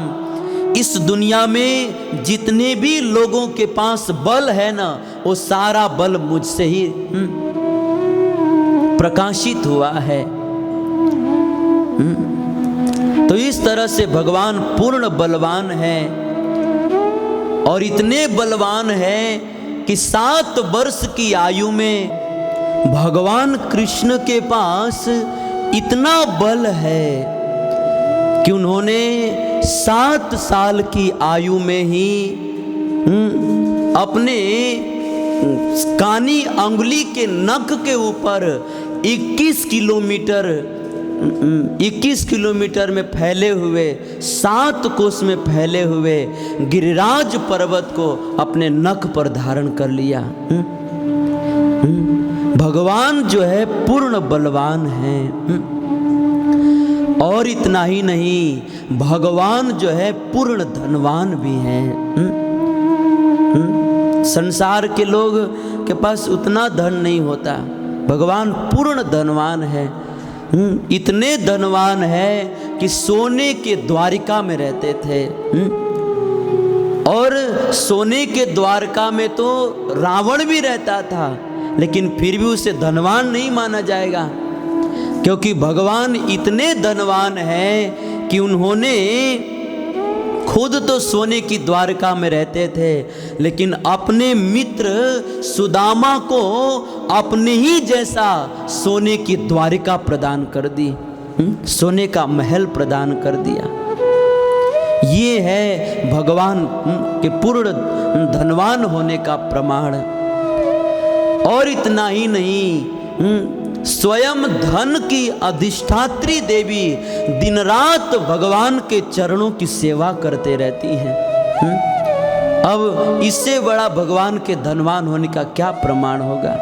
इस दुनिया में जितने भी लोगों के पास बल है ना, वो सारा बल मुझसे ही प्रकाशित हुआ है। तो इस तरह से भगवान पूर्ण बलवान है। और इतने बलवान है कि 7 वर्ष की आयु में भगवान कृष्ण के पास इतना बल है कि उन्होंने 7 साल की आयु में ही अपने कानी अंगुली के नख के ऊपर 21 किलोमीटर में फैले हुए 7 कोस में फैले हुए गिरिराज पर्वत को अपने नख पर धारण कर लिया। भगवान जो है पूर्ण बलवान है। और इतना ही नहीं, भगवान जो है पूर्ण धनवान भी है। संसार के लोग के पास उतना धन नहीं होता, भगवान पूर्ण धनवान है। इतने धनवान है कि सोने के द्वारिका में रहते थे। और सोने के द्वारका में तो रावण भी रहता था, लेकिन फिर भी उसे धनवान नहीं माना जाएगा, क्योंकि भगवान इतने धनवान हैं कि उन्होंने खुद तो सोने की द्वारका में रहते थे, लेकिन अपने मित्र सुदामा को अपने ही जैसा सोने की द्वारिका प्रदान कर दी, सोने का महल प्रदान कर दिया। ये है भगवान के पूर्ण धनवान होने का प्रमाण। और इतना ही नहीं, स्वयं धन की अधिष्ठात्री देवी दिन रात भगवान के चरणों की सेवा करते रहती हैं। अब इससे बड़ा भगवान के धनवान होने का क्या प्रमाण होगा।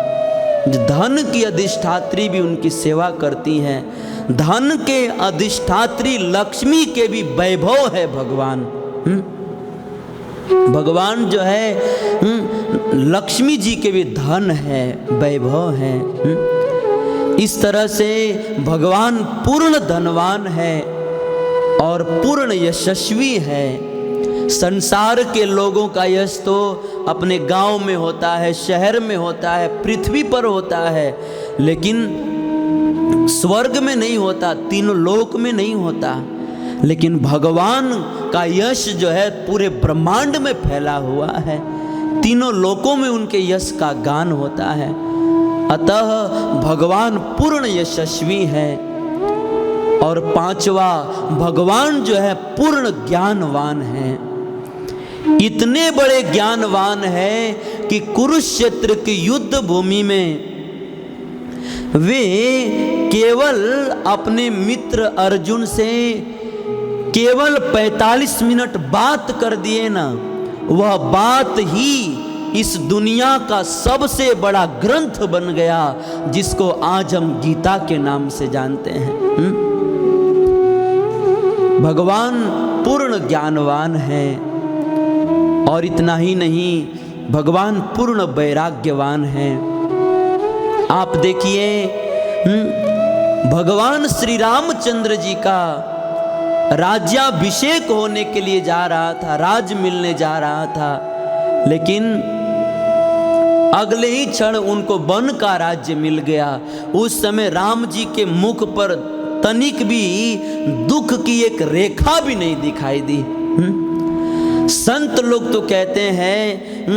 धन की अधिष्ठात्री भी उनकी सेवा करती हैं। धन के अधिष्ठात्री लक्ष्मी के भी वैभव है भगवान। भगवान जो है लक्ष्मी जी के भी धन है, वैभव है। इस तरह से भगवान पूर्ण धनवान है और पूर्ण यशस्वी है। संसार के लोगों का यश तो अपने गांव में होता है, शहर में होता है, पृथ्वी पर होता है, लेकिन स्वर्ग में नहीं होता, तीनों लोक में नहीं होता। लेकिन भगवान का यश जो है पूरे ब्रह्मांड में फैला हुआ है, तीनों लोकों में उनके यश का गान होता है। अतः भगवान पूर्ण यशस्वी है। और 5वां, भगवान जो है पूर्ण ज्ञानवान है। इतने बड़े ज्ञानवान है कि कुरुक्षेत्र की युद्ध भूमि में वे केवल अपने मित्र अर्जुन से केवल 45 मिनट बात कर दिए ना, वह बात ही इस दुनिया का सबसे बड़ा ग्रंथ बन गया, जिसको आज हम गीता के नाम से जानते हैं। भगवान पूर्ण ज्ञानवान है। और इतना ही नहीं, भगवान पूर्ण वैराग्यवान है। आप देखिए, भगवान श्री रामचंद्र जी का राज्याभिषेक होने के लिए जा रहा था, राज मिलने जा रहा था, लेकिन अगले ही क्षण उनको वन का राज्य मिल गया। उस समय राम जी के मुख पर तनिक भी दुख की एक रेखा भी नहीं दिखाई दी। संत लोग तो कहते हैं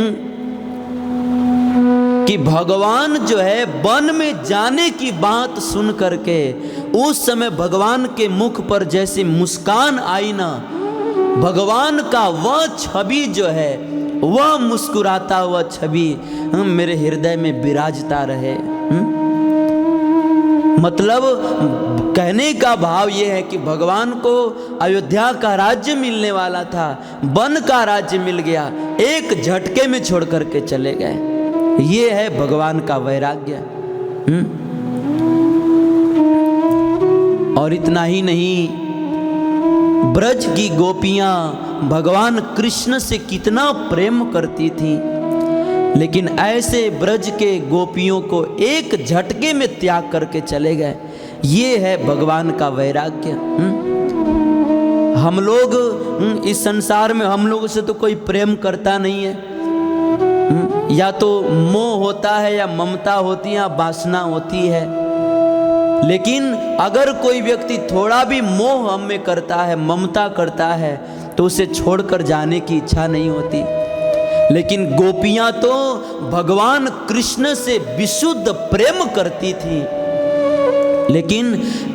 कि भगवान जो है वन में जाने की बात सुन करके उस समय भगवान के मुख पर जैसे मुस्कान आई ना, भगवान का वह छवि जो है, वह मुस्कुराता हुआ छवि मेरे हृदय में विराजता रहे। मतलब कहने का भाव यह है कि भगवान को अयोध्या का राज्य मिलने वाला था, वन का राज्य मिल गया, एक झटके में छोड़ करके चले गए। ये है भगवान का वैराग्य। और इतना ही नहीं, ब्रज की गोपियां भगवान कृष्ण से कितना प्रेम करती थी, लेकिन ऐसे ब्रज के गोपियों को एक झटके में त्याग करके चले गए। ये है भगवान का वैराग्य। हम लोग इस संसार में हम लोगों से तो कोई प्रेम करता नहीं है, या तो मोह होता है, या ममता होती है, या वासना होती है। लेकिन अगर कोई व्यक्ति थोड़ा भी मोह हम में करता है, ममता करता है, तो उसे छोड़कर जाने की इच्छा नहीं होती। लेकिन गोपियां तो भगवान कृष्ण से विशुद्ध प्रेम करती थी, लेकिन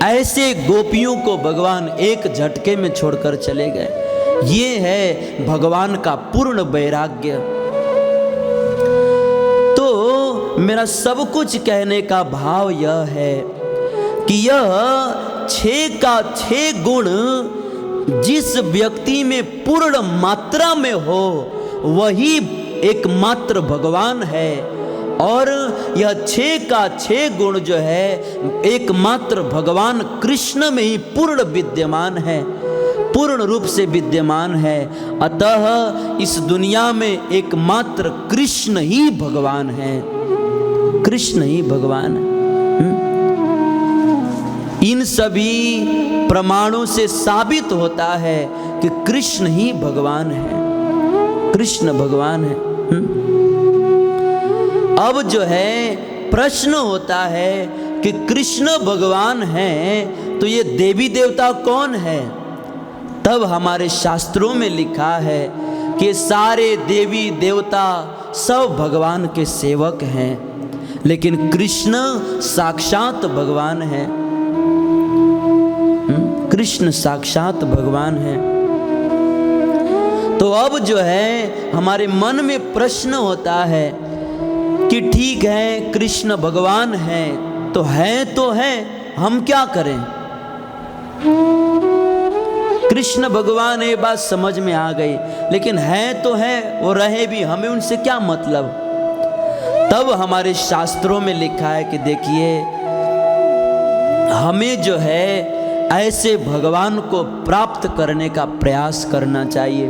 ऐसे गोपियों को भगवान एक झटके में छोड़कर चले गए। ये है भगवान का पूर्ण वैराग्य। तो मेरा सब कुछ कहने का भाव यह है कि यह 6 का 6 गुण जिस व्यक्ति में पूर्ण मात्रा में हो, वही एकमात्र भगवान है। और यह 6 का 6 गुण जो है एकमात्र भगवान कृष्ण में ही पूर्ण विद्यमान है, पूर्ण रूप से विद्यमान है। अतः इस दुनिया में एकमात्र कृष्ण ही भगवान है, कृष्ण ही भगवान है। इन सभी प्रमाणों से साबित होता है कि कृष्ण ही भगवान है, कृष्ण भगवान है। अब जो है प्रश्न होता है कि कृष्ण भगवान है तो ये देवी देवता कौन है? तब हमारे शास्त्रों में लिखा है कि सारे देवी देवता सब भगवान के सेवक हैं, लेकिन कृष्ण साक्षात भगवान है, कृष्ण साक्षात भगवान है। तो अब जो है हमारे मन में प्रश्न होता है कि ठीक है कृष्ण भगवान है तो है, हम क्या करें? कृष्ण भगवान ये बात समझ में आ गई, लेकिन है तो है, वो रहे भी, हमें उनसे क्या मतलब? तब हमारे शास्त्रों में लिखा है कि देखिए, हमें जो है ऐसे भगवान को प्राप्त करने का प्रयास करना चाहिए।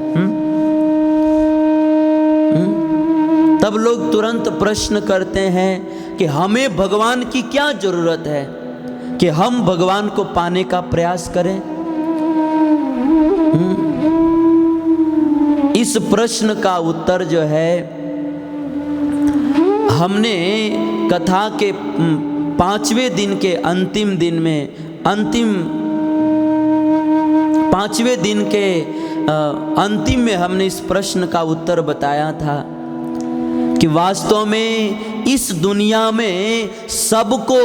तब लोग तुरंत प्रश्न करते हैं कि हमें भगवान की क्या जरूरत है कि हम भगवान को पाने का प्रयास करें। इस प्रश्न का उत्तर जो है हमने कथा के 5वें दिन के अंतिम दिन में, पांचवें दिन के अंतिम में हमने इस प्रश्न का उत्तर बताया था कि वास्तव में इस दुनिया में सबको,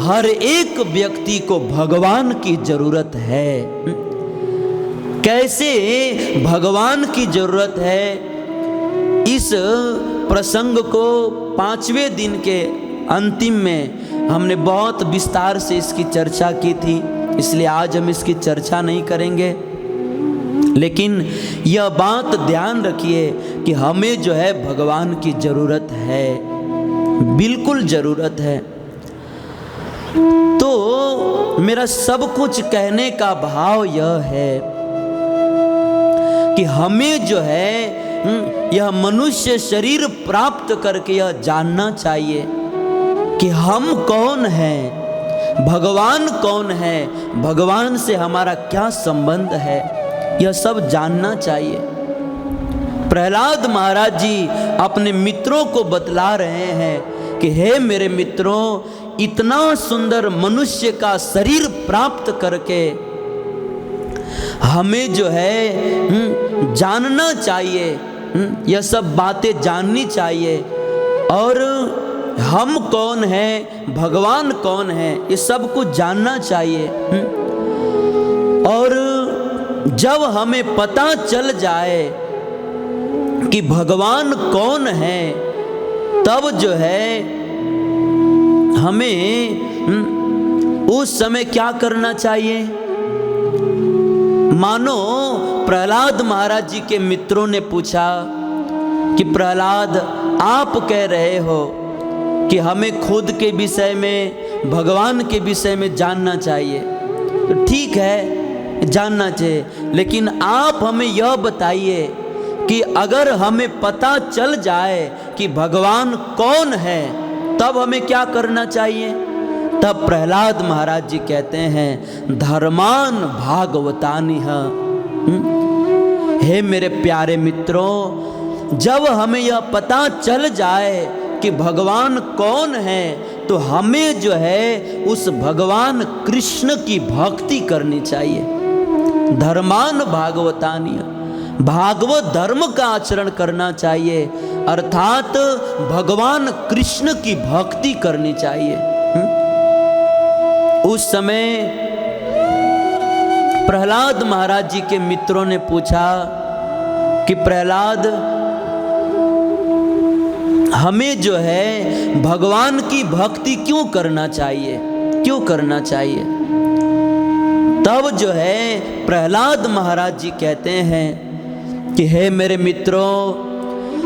हर एक व्यक्ति को भगवान की जरूरत है। कैसे भगवान की जरूरत है, इस प्रसंग को 5वें दिन के अंतिम में हमने बहुत विस्तार से इसकी चर्चा की थी, इसलिए आज हम इसकी चर्चा नहीं करेंगे। लेकिन यह बात ध्यान रखिए कि हमें जो है भगवान की जरूरत है, बिल्कुल जरूरत है। तो मेरा सब कुछ कहने का भाव यह है कि हमें जो है यह मनुष्य शरीर प्राप्त करके यह जानना चाहिए कि हम कौन हैं, भगवान कौन है, भगवान से हमारा क्या संबंध है, यह सब जानना चाहिए। प्रहलाद महाराज जी अपने मित्रों को बतला रहे हैं कि हे मेरे मित्रों, इतना सुंदर मनुष्य का शरीर प्राप्त करके हमें जो है जानना चाहिए यह सब बातें जाननी चाहिए। और हम कौन हैं, भगवान कौन है, ये सब कुछ जानना चाहिए। और जब हमें पता चल जाए कि भगवान कौन है, तब जो है हमें उस समय क्या करना चाहिए। मानो प्रहलाद महाराज जी के मित्रों ने पूछा कि प्रहलाद, आप कह रहे हो कि हमें खुद के विषय में, भगवान के विषय में जानना चाहिए, तो ठीक है जानना चाहिए, लेकिन आप हमें यह बताइए कि अगर हमें पता चल जाए कि भगवान कौन है, तब हमें क्या करना चाहिए। तब प्रहलाद महाराज जी कहते हैं, धर्मान भागवतानि है। हे मेरे प्यारे मित्रों, जब हमें यह पता चल जाए कि भगवान कौन है, तो हमें जो है उस भगवान कृष्ण की भक्ति करनी चाहिए। धर्मान भागवतानि, भागवत धर्म का आचरण करना चाहिए, अर्थात भगवान कृष्ण की भक्ति करनी चाहिए। उस समय प्रहलाद महाराज जी के मित्रों ने पूछा कि प्रहलाद, हमें जो है भगवान की भक्ति क्यों करना चाहिए, क्यों करना चाहिए। तब जो है प्रहलाद महाराज जी कहते हैं कि हे मेरे मित्रों,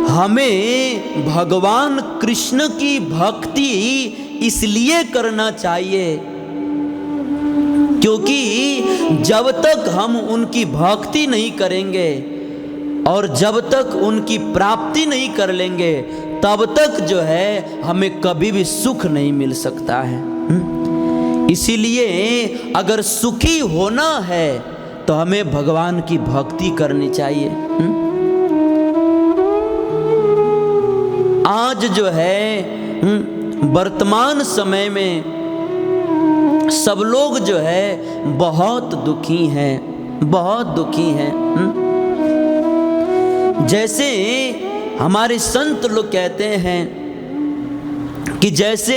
हमें भगवान कृष्ण की भक्ति इसलिए करना चाहिए क्योंकि जब तक हम उनकी भक्ति नहीं करेंगे और जब तक उनकी प्राप्ति नहीं कर लेंगे, तब तक जो है हमें कभी भी सुख नहीं मिल सकता है। इसीलिए अगर सुखी होना है तो हमें भगवान की भक्ति करनी चाहिए। आज जो है वर्तमान समय में सब लोग जो है बहुत दुखी हैं, बहुत दुखी हैं। जैसे हमारे संत लोग कहते हैं कि जैसे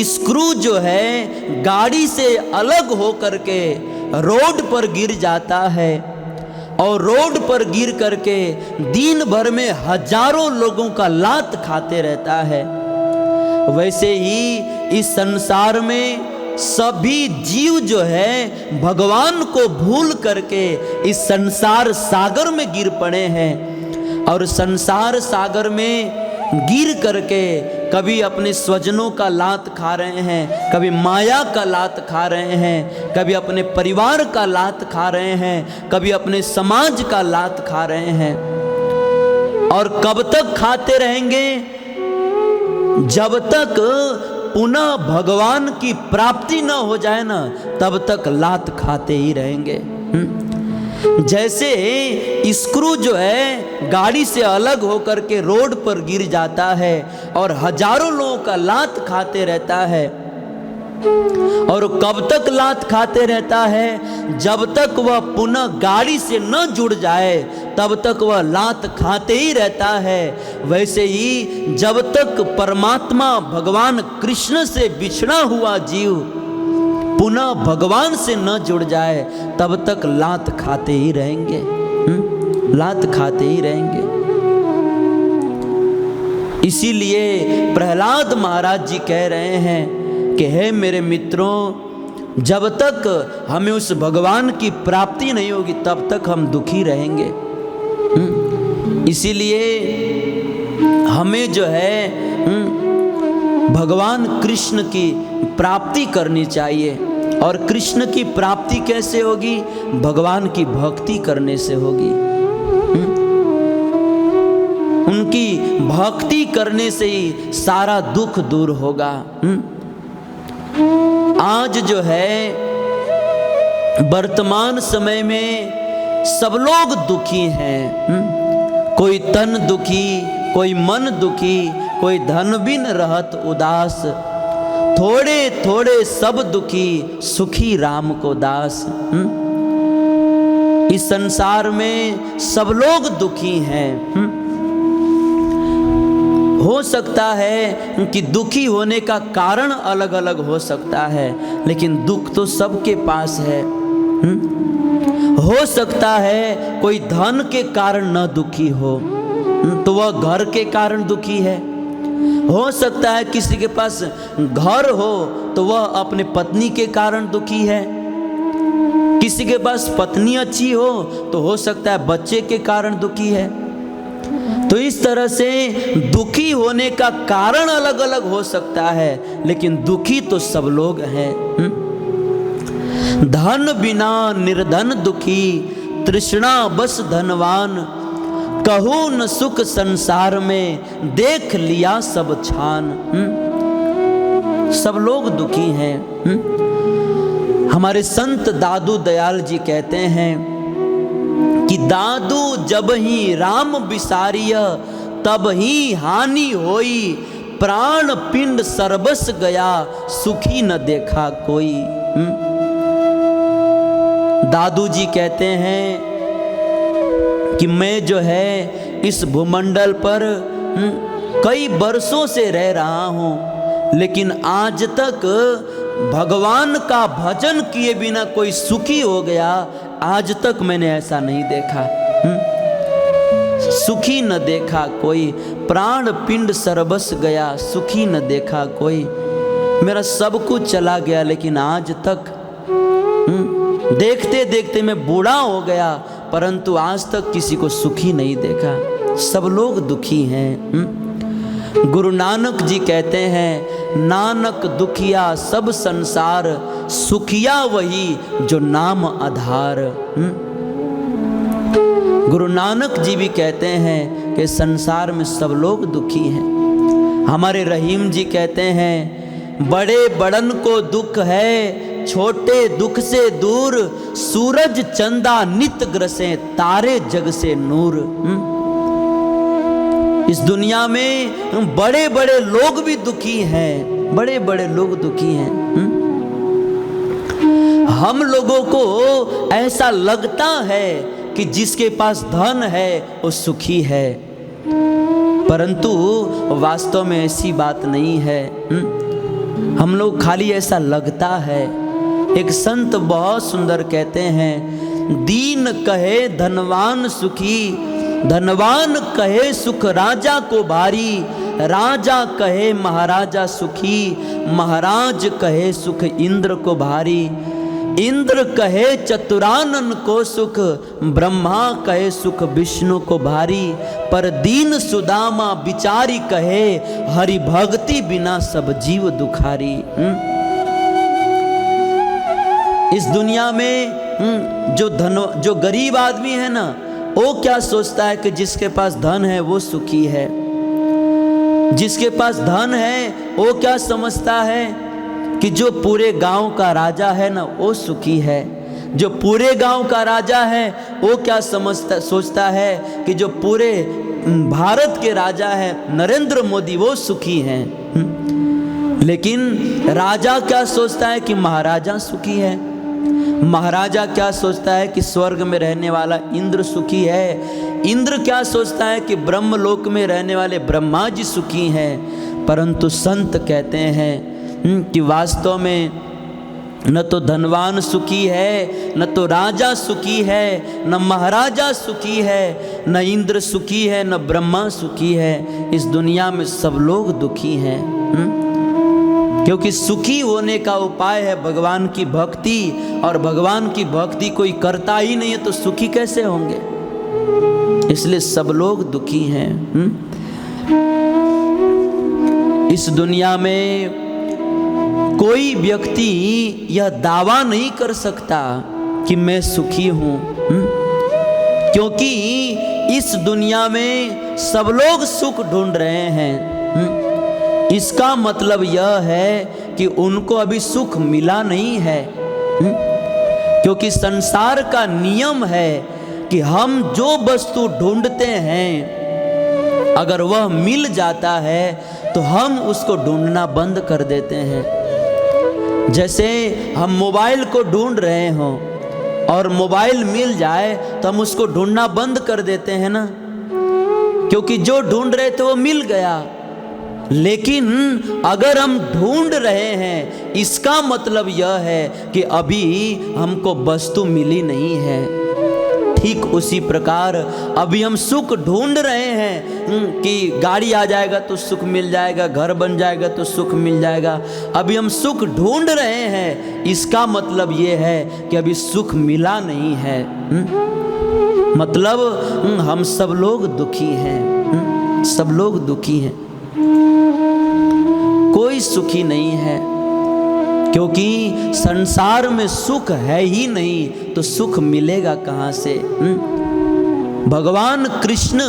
स्क्रू जो है गाड़ी से अलग होकर के रोड पर गिर जाता है और रोड पर गिर करके दिन भर में हजारों लोगों का लात खाते रहता है, वैसे ही इस संसार में सभी जीव जो है भगवान को भूल करके इस संसार सागर में गिर पड़े हैं। और संसार सागर में गिर करके कभी अपने स्वजनों का लात खा रहे हैं, कभी माया का लात खा रहे हैं, कभी अपने परिवार का लात खा रहे हैं, कभी अपने समाज का लात खा रहे हैं। और कब तक खाते रहेंगे, जब तक पुनः भगवान की प्राप्ति न हो जाए ना, तब तक लात खाते ही रहेंगे। जैसे स्क्रू जो है गाड़ी से अलग होकर के रोड पर गिर जाता है और हजारों लोगों का लात खाते रहता है, और कब तक लात खाते रहता है, जब तक वह पुनः गाड़ी से न जुड़ जाए तब तक वह लात खाते ही रहता है। वैसे ही जब तक परमात्मा भगवान कृष्ण से बिछड़ा हुआ जीव पुनः भगवान से न जुड़ जाए, तब तक लात खाते ही रहेंगे, लात खाते ही रहेंगे। इसीलिए प्रहलाद महाराज जी कह रहे हैं कि हे मेरे मित्रों, जब तक हमें उस भगवान की प्राप्ति नहीं होगी तब तक हम दुखी रहेंगे। इसीलिए हमें जो है भगवान कृष्ण की प्राप्ति करनी चाहिए। और कृष्ण की प्राप्ति कैसे होगी? भगवान की भक्ति करने से होगी। उनकी भक्ति करने से ही सारा दुख दूर होगा। आज जो है वर्तमान समय में सब लोग दुखी हैं। कोई तन दुखी, कोई मन दुखी, कोई धन बिन रहत उदास, थोड़े थोड़े सब दुखी, सुखी राम को दास। इस संसार में सब लोग दुखी हैं। हो सकता है कि दुखी होने का कारण अलग अलग हो सकता है, लेकिन दुख तो सबके पास है। हो सकता है कोई धन के कारण न दुखी हो, तो वह घर के कारण दुखी है। हो सकता है किसी के पास घर हो तो वह अपने पत्नी के कारण दुखी है। किसी के पास पत्नी अच्छी हो तो सकता है बच्चे के कारण दुखी है। तो इस तरह से दुखी होने का कारण अलग अलग हो सकता है, लेकिन दुखी तो सब लोग हैं। धन बिना निर्धन दुखी, तृष्णा बस धनवान, कहूँ न सुख संसार में, देख लिया सब छान। सब लोग दुखी हैं। हमारे संत दादू दयाल जी कहते हैं कि दादू जब ही राम बिसारिय, तब ही हानि होई, प्राण पिंड सर्वस गया, सुखी न देखा कोई। दादू जी कहते हैं कि मैं जो है इस भूमंडल पर कई वर्षों से रह रहा हूँ, लेकिन आज तक भगवान का भजन किए बिना कोई सुखी हो गया, आज तक मैंने ऐसा नहीं देखा। सुखी न देखा कोई, प्राण पिंड सर्वस गया, सुखी न देखा कोई। मेरा सब कुछ चला गया, लेकिन आज तक देखते देखते मैं बूढ़ा हो गया, परंतु आज तक किसी को सुखी नहीं देखा। सब लोग दुखी हैं। गुरु नानक जी कहते हैं, नानक दुखिया सब संसार, सुखिया वही जो नाम आधार। गुरु नानक जी भी कहते हैं कि संसार में सब लोग दुखी हैं। हमारे रहीम जी कहते हैं, बड़े बड़न को दुख है, छोटे दुख से दूर, सूरज चंदा नित ग्रसे, तारे जग से नूर। इस दुनिया में बड़े बड़े लोग भी दुखी हैं, बड़े बड़े लोग दुखी हैं। हम लोगों को ऐसा लगता है कि जिसके पास धन है वो सुखी है, परंतु वास्तव में ऐसी बात नहीं है। हम लोग खाली ऐसा लगता है। एक संत बहुत सुंदर कहते हैं, दीन कहे धनवान सुखी, धनवान कहे सुख राजा को भारी, राजा कहे महाराजा सुखी, महाराज कहे सुख इंद्र को भारी, इंद्र कहे चतुरानन को सुख, ब्रह्मा कहे सुख विष्णु को भारी, पर दीन सुदामा बिचारी कहे, हरि भक्ति बिना सब जीव दुखारी। इस दुनिया में जो गरीब आदमी है ना, वो क्या सोचता है कि जिसके पास धन है वो सुखी है। जिसके पास धन है वो क्या समझता है कि जो पूरे गांव का राजा है ना वो सुखी है। जो पूरे गांव का राजा है वो क्या सोचता है कि जो पूरे भारत के राजा है नरेंद्र मोदी वो सुखी हैं। लेकिन राजा क्या सोचता है कि महाराजा सुखी है। महाराजा क्या सोचता है कि स्वर्ग में रहने वाला इंद्र सुखी है। इंद्र क्या सोचता है कि ब्रह्मलोक में रहने वाले ब्रह्मा जी सुखी हैं। परंतु संत कहते हैं कि वास्तव में न तो धनवान सुखी है, न तो राजा सुखी है, न महाराजा सुखी है, न इंद्र सुखी है, न ब्रह्मा सुखी है। इस दुनिया में सब लोग दुखी हैं। क्योंकि सुखी होने का उपाय है भगवान की भक्ति, और भगवान की भक्ति कोई करता ही नहीं है तो सुखी कैसे होंगे। इसलिए सब लोग दुखी हैं। इस दुनिया में कोई व्यक्ति यह दावा नहीं कर सकता कि मैं सुखी हूं, क्योंकि इस दुनिया में सब लोग सुख ढूंढ रहे हैं। इसका मतलब यह है कि उनको अभी सुख मिला नहीं है। क्योंकि संसार का नियम है कि हम जो वस्तु ढूंढते हैं अगर वह मिल जाता है तो हम उसको ढूंढना बंद कर देते हैं। जैसे हम मोबाइल को ढूंढ रहे हों, और मोबाइल मिल जाए तो हम उसको ढूंढना बंद कर देते हैं ना, क्योंकि जो ढूंढ रहे थे वो मिल गया। लेकिन अगर हम ढूंढ रहे हैं, इसका मतलब यह है कि अभी हमको वस्तु मिली नहीं है। ठीक उसी प्रकार अभी हम सुख ढूंढ रहे हैं कि गाड़ी आ जाएगा तो सुख मिल जाएगा, घर बन जाएगा तो सुख मिल जाएगा। अभी हम सुख ढूंढ रहे हैं, इसका मतलब ये है कि अभी सुख मिला नहीं है। मतलब हम सब लोग दुखी हैं, सब लोग दुखी हैं, कोई सुखी नहीं है, क्योंकि संसार में सुख है ही नहीं तो सुख मिलेगा कहाँ से। भगवान कृष्ण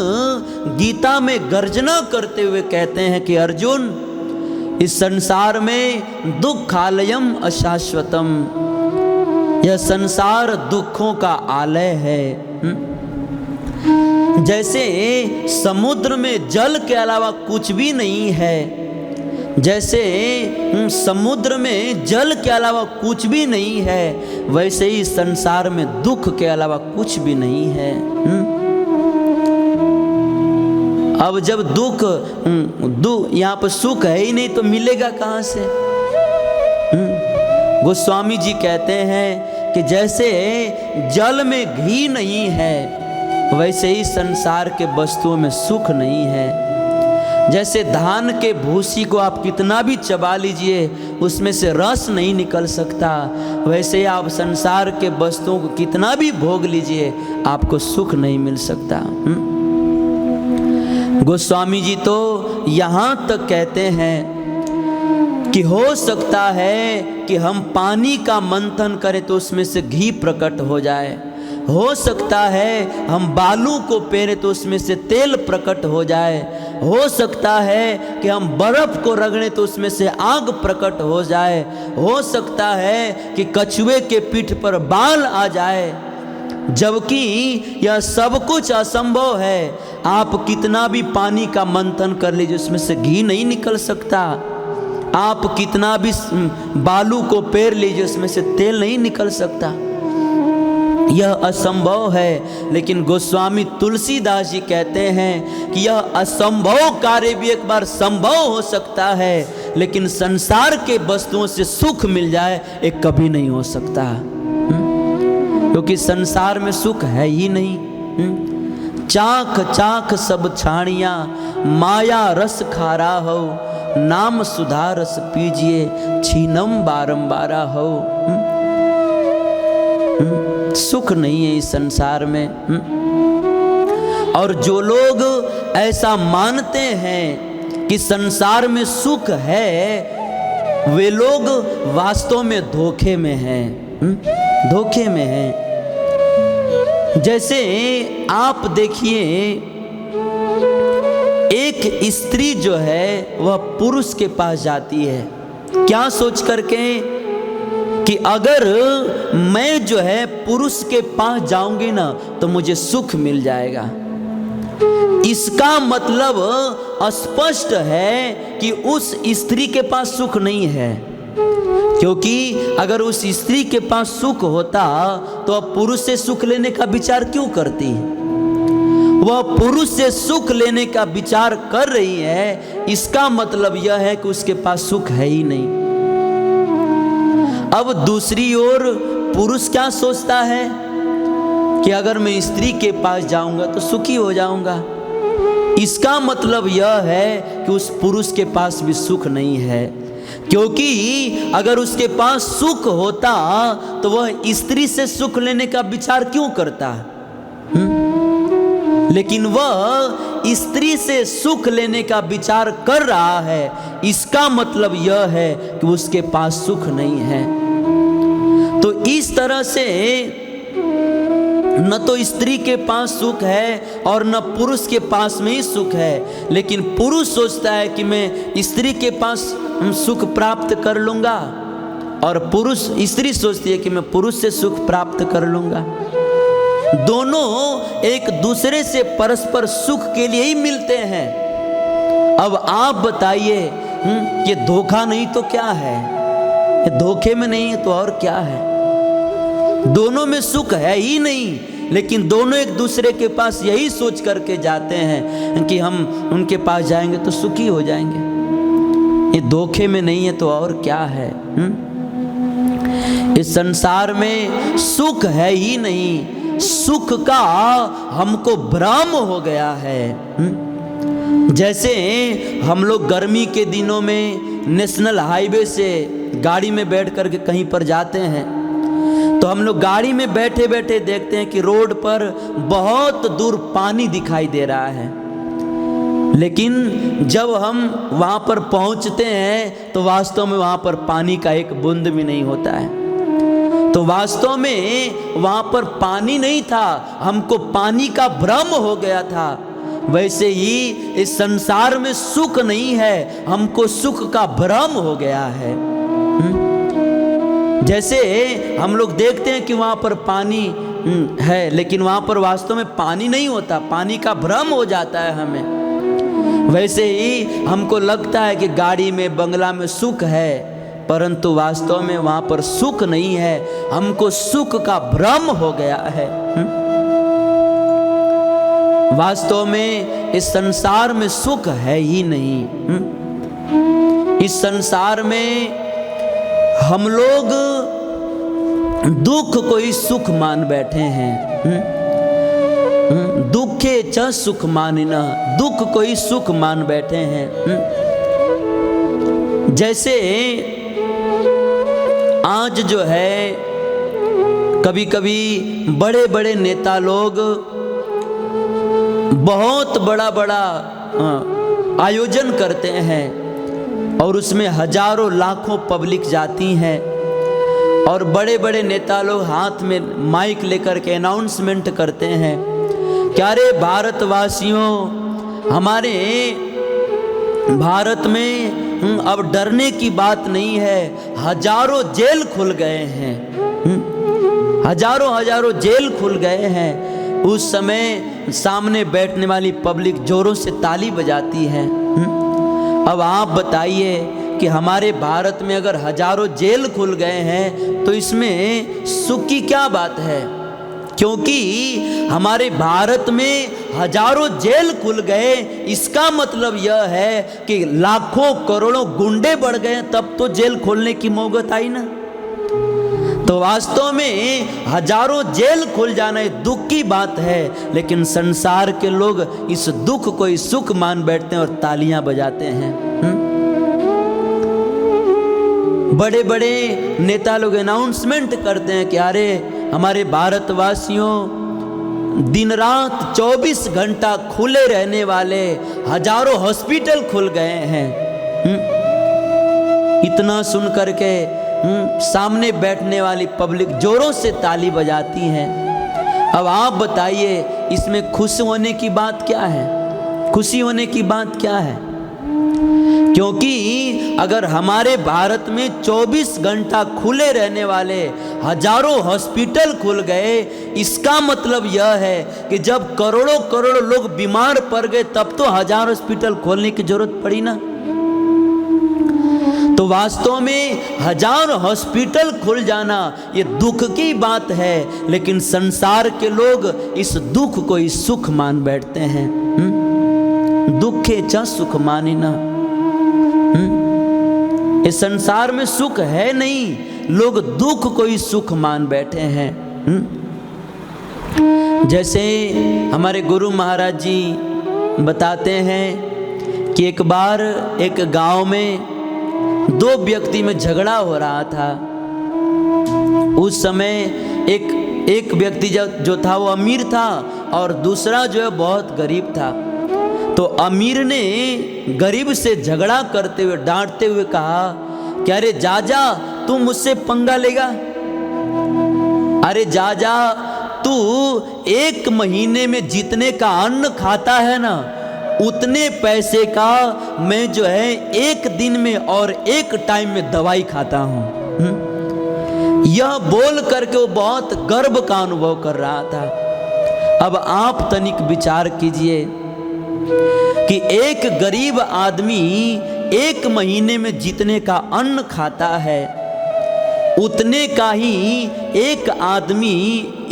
गीता में गर्जना करते हुए कहते हैं कि अर्जुन, इस संसार में दुखालयम अशाश्वतम, यह संसार दुखों का आलय है। जैसे समुद्र में जल के अलावा कुछ भी नहीं है, जैसे समुद्र में जल के अलावा कुछ भी नहीं है, वैसे ही संसार में दुख के अलावा कुछ भी नहीं है। अब जब दुख यहाँ पर सुख है ही नहीं तो मिलेगा कहाँ से। गोस्वामी जी कहते हैं कि जैसे जल में घी नहीं है, वैसे ही संसार के वस्तुओं में सुख नहीं है। जैसे धान के भूसी को आप कितना भी चबा लीजिए उसमें से रस नहीं निकल सकता, वैसे आप संसार के वस्तुओं को कितना भी भोग लीजिए आपको सुख नहीं मिल सकता। गोस्वामी जी तो यहाँ तक कहते हैं कि हो सकता है कि हम पानी का मंथन करें तो उसमें से घी प्रकट हो जाए, हो सकता है हम बालू को पेरे तो उसमें से तेल प्रकट हो जाए, हो सकता है कि हम बर्फ को रगड़े तो उसमें से आग प्रकट हो जाए, हो सकता है कि कछुए के पीठ पर बाल आ जाए, जबकि यह सब कुछ असंभव है। आप कितना भी पानी का मंथन कर लीजिए उसमें से घी नहीं निकल सकता, आप कितना भी बालू को पेर लीजिए उसमें से तेल नहीं निकल सकता, यह असंभव है। लेकिन गोस्वामी तुलसीदास जी कहते हैं कि यह असंभव कार्य भी एक बार संभव हो सकता है, लेकिन संसार के वस्तुओं से सुख मिल जाए एक कभी नहीं हो सकता, क्योंकि संसार में सुख है ही नहीं। चाख चाख सब छाणिया माया रस खारा हो, नाम सुधा रस पीजिए छीनम बारंबारा हो। सुख नहीं है इस संसार में। और जो लोग ऐसा मानते हैं कि संसार में सुख है, वे लोग वास्तव में धोखे में हैं, धोखे में हैं। जैसे आप देखिए, एक स्त्री जो है वह पुरुष के पास जाती है, क्या सोच करके कि अगर मैं जो है पुरुष के पास जाऊंगी ना तो मुझे सुख मिल जाएगा। इसका मतलब स्पष्ट है कि उस स्त्री के पास सुख नहीं है, क्योंकि अगर उस स्त्री के पास सुख होता तो वह पुरुष से सुख लेने का विचार क्यों करती? वह पुरुष से सुख लेने का विचार कर रही है, इसका मतलब यह है कि उसके पास सुख है ही नहीं। अब दूसरी ओर पुरुष क्या सोचता है कि अगर मैं स्त्री के पास जाऊंगा तो सुखी हो जाऊंगा। इसका मतलब यह है कि उस पुरुष के पास भी सुख नहीं है, क्योंकि अगर उसके पास सुख होता तो वह स्त्री से सुख लेने का विचार क्यों करता? लेकिन वह स्त्री से सुख लेने का विचार कर रहा है, इसका मतलब यह है कि उसके पास सुख नहीं है। तो इस तरह से न तो स्त्री के पास सुख है और न पुरुष के पास में ही सुख है, लेकिन पुरुष सोचता है कि मैं स्त्री के पास सुख प्राप्त कर लूंगा, और स्त्री सोचती है कि मैं पुरुष से सुख प्राप्त कर लूंगा। दोनों एक दूसरे से परस्पर सुख के लिए ही मिलते हैं। अब आप बताइए, ये धोखा नहीं तो क्या है? ये धोखे में नहीं है तो और क्या है? दोनों में सुख है ही नहीं, लेकिन दोनों एक दूसरे के पास यही सोच करके जाते हैं कि हम उनके पास जाएंगे तो सुखी हो जाएंगे। ये धोखे में नहीं है तो और क्या है? इस संसार में सुख है ही नहीं, सुख का हमको भ्रम हो गया है। जैसे हम लोग गर्मी के दिनों में नेशनल हाईवे से गाड़ी में बैठ करके कहीं पर जाते हैं, तो हम लोग गाड़ी में बैठे बैठे देखते हैं कि रोड पर बहुत दूर पानी दिखाई दे रहा है, लेकिन जब हम वहाँ पर पहुँचते हैं तो वास्तव में वहाँ पर पानी का एक बूंद भी नहीं होता है। तो वास्तव में वहाँ पर पानी नहीं था, हमको पानी का भ्रम हो गया था। वैसे ही इस संसार में सुख नहीं है, हमको सुख का भ्रम हो गया है। जैसे हम लोग देखते हैं कि वहाँ पर पानी है, लेकिन वहाँ पर वास्तव में पानी नहीं होता, पानी का भ्रम हो जाता है हमें। वैसे ही हमको लगता है कि गाड़ी में बंगला में सुख है, परंतु वास्तव में वहाँ पर सुख नहीं है, हमको सुख का भ्रम हो गया है। वास्तव में इस संसार में सुख है ही नहीं। इस संसार में हम लोग दुख को ही सुख मान बैठे हैं। दुखे च सुख मानिना, दुख को ही सुख मान बैठे हैं। जैसे आज जो है कभी कभी बड़े बड़े नेता लोग बहुत बड़ा बड़ा आयोजन करते हैं और उसमें हजारों लाखों पब्लिक जाती है और बड़े बड़े नेता लोग हाथ में माइक लेकर के अनाउंसमेंट करते हैं कि अरे भारतवासियों, हमारे भारत में अब डरने की बात नहीं है, हजारों जेल खुल गए हैं, हजारों जेल खुल गए हैं। उस समय सामने बैठने वाली पब्लिक जोरों से ताली बजाती है। अब आप बताइए कि हमारे भारत में अगर हजारों जेल खुल गए हैं तो इसमें सुख की क्या बात है? क्योंकि हमारे भारत में हजारों जेल खुल गए, इसका मतलब यह है कि लाखों करोड़ों गुंडे बढ़ गए, तब तो जेल खोलने की मोहब्बत आई ना। तो वास्तव में हजारों जेल खुल जाना एक दुख की बात है, लेकिन संसार के लोग इस दुख को ही सुख मान बैठते हैं और तालियां बजाते हैं। बड़े बड़े नेता लोग अनाउंसमेंट करते हैं कि अरे हमारे भारतवासियों, दिन रात 24 घंटा खुले रहने वाले हजारों हॉस्पिटल खुल गए हैं। इतना सुन करके सामने बैठने वाली पब्लिक जोरों से ताली बजाती है। अब आप बताइए इसमें खुश होने की बात क्या है? खुशी होने की बात क्या है? क्योंकि अगर हमारे भारत में 24 घंटा खुले रहने वाले हजारों हॉस्पिटल खुल गए, इसका मतलब यह है कि जब करोड़ों करोड़ों लोग बीमार पड़ गए तब तो हजार हॉस्पिटल खोलने की जरूरत पड़ी ना। तो वास्तव में हजार हॉस्पिटल खुल जाना ये दुख की बात है, लेकिन संसार के लोग इस दुख को ही सुख मान बैठते हैं। दुखे च सुख मानिना। इस संसार में सुख है नहीं, लोग दुख को ही सुख मान बैठे हैं। जैसे हमारे गुरु महाराज जी बताते हैं कि एक बार एक गांव में दो व्यक्ति में झगड़ा हो रहा था। उस समय एक व्यक्ति जो था वो अमीर था और दूसरा जो है बहुत गरीब था। तो अमीर ने गरीब से झगड़ा करते हुए डांटते हुए कहा कि अरे जाजा, तू मुझसे पंगा लेगा? अरे जाजा, तू 1 महीने में जितने का अन्न खाता है ना, उतने पैसे का मैं जो है 1 दिन में और 1 टाइम में दवाई खाता हूं। यह बोल करके वो बहुत गर्व का अनुभव कर रहा था। अब आप तनिक विचार कीजिए कि एक गरीब आदमी 1 महीने में जितने का अन्न खाता है, उतने का ही एक आदमी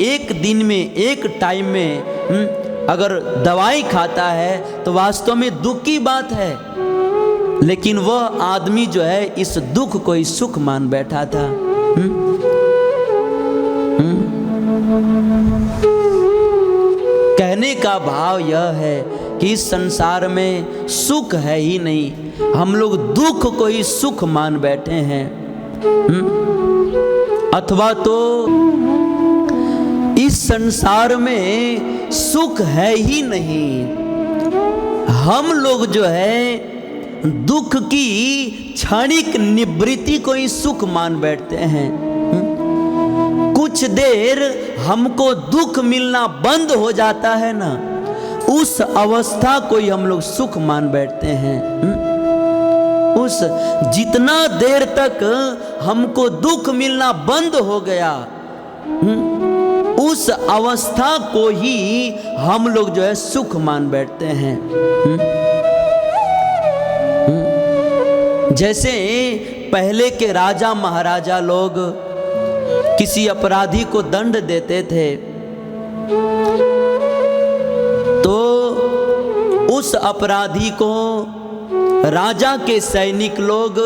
एक दिन में एक टाइम में अगर दवाई खाता है तो वास्तव में दुख की बात है, लेकिन वह आदमी जो है इस दुख को ही सुख मान बैठा था। कहने का भाव यह है कि इस संसार में सुख है ही नहीं, हम लोग दुख को ही सुख मान बैठे हैं। अथवा तो इस संसार में सुख है ही नहीं, हम लोग जो है दुख की क्षणिक निवृत्ति को ही सुख मान बैठते हैं। कुछ देर हमको दुख मिलना बंद हो जाता है ना, उस अवस्था को ही हम लोग सुख मान बैठते हैं। उस जितना देर तक हमको दुख मिलना बंद हो गया, उस अवस्था को ही हम लोग जो है सुख मान बैठते हैं। जैसे पहले के राजा महाराजा लोग किसी अपराधी को दंड देते थे तो उस अपराधी को राजा के सैनिक लोग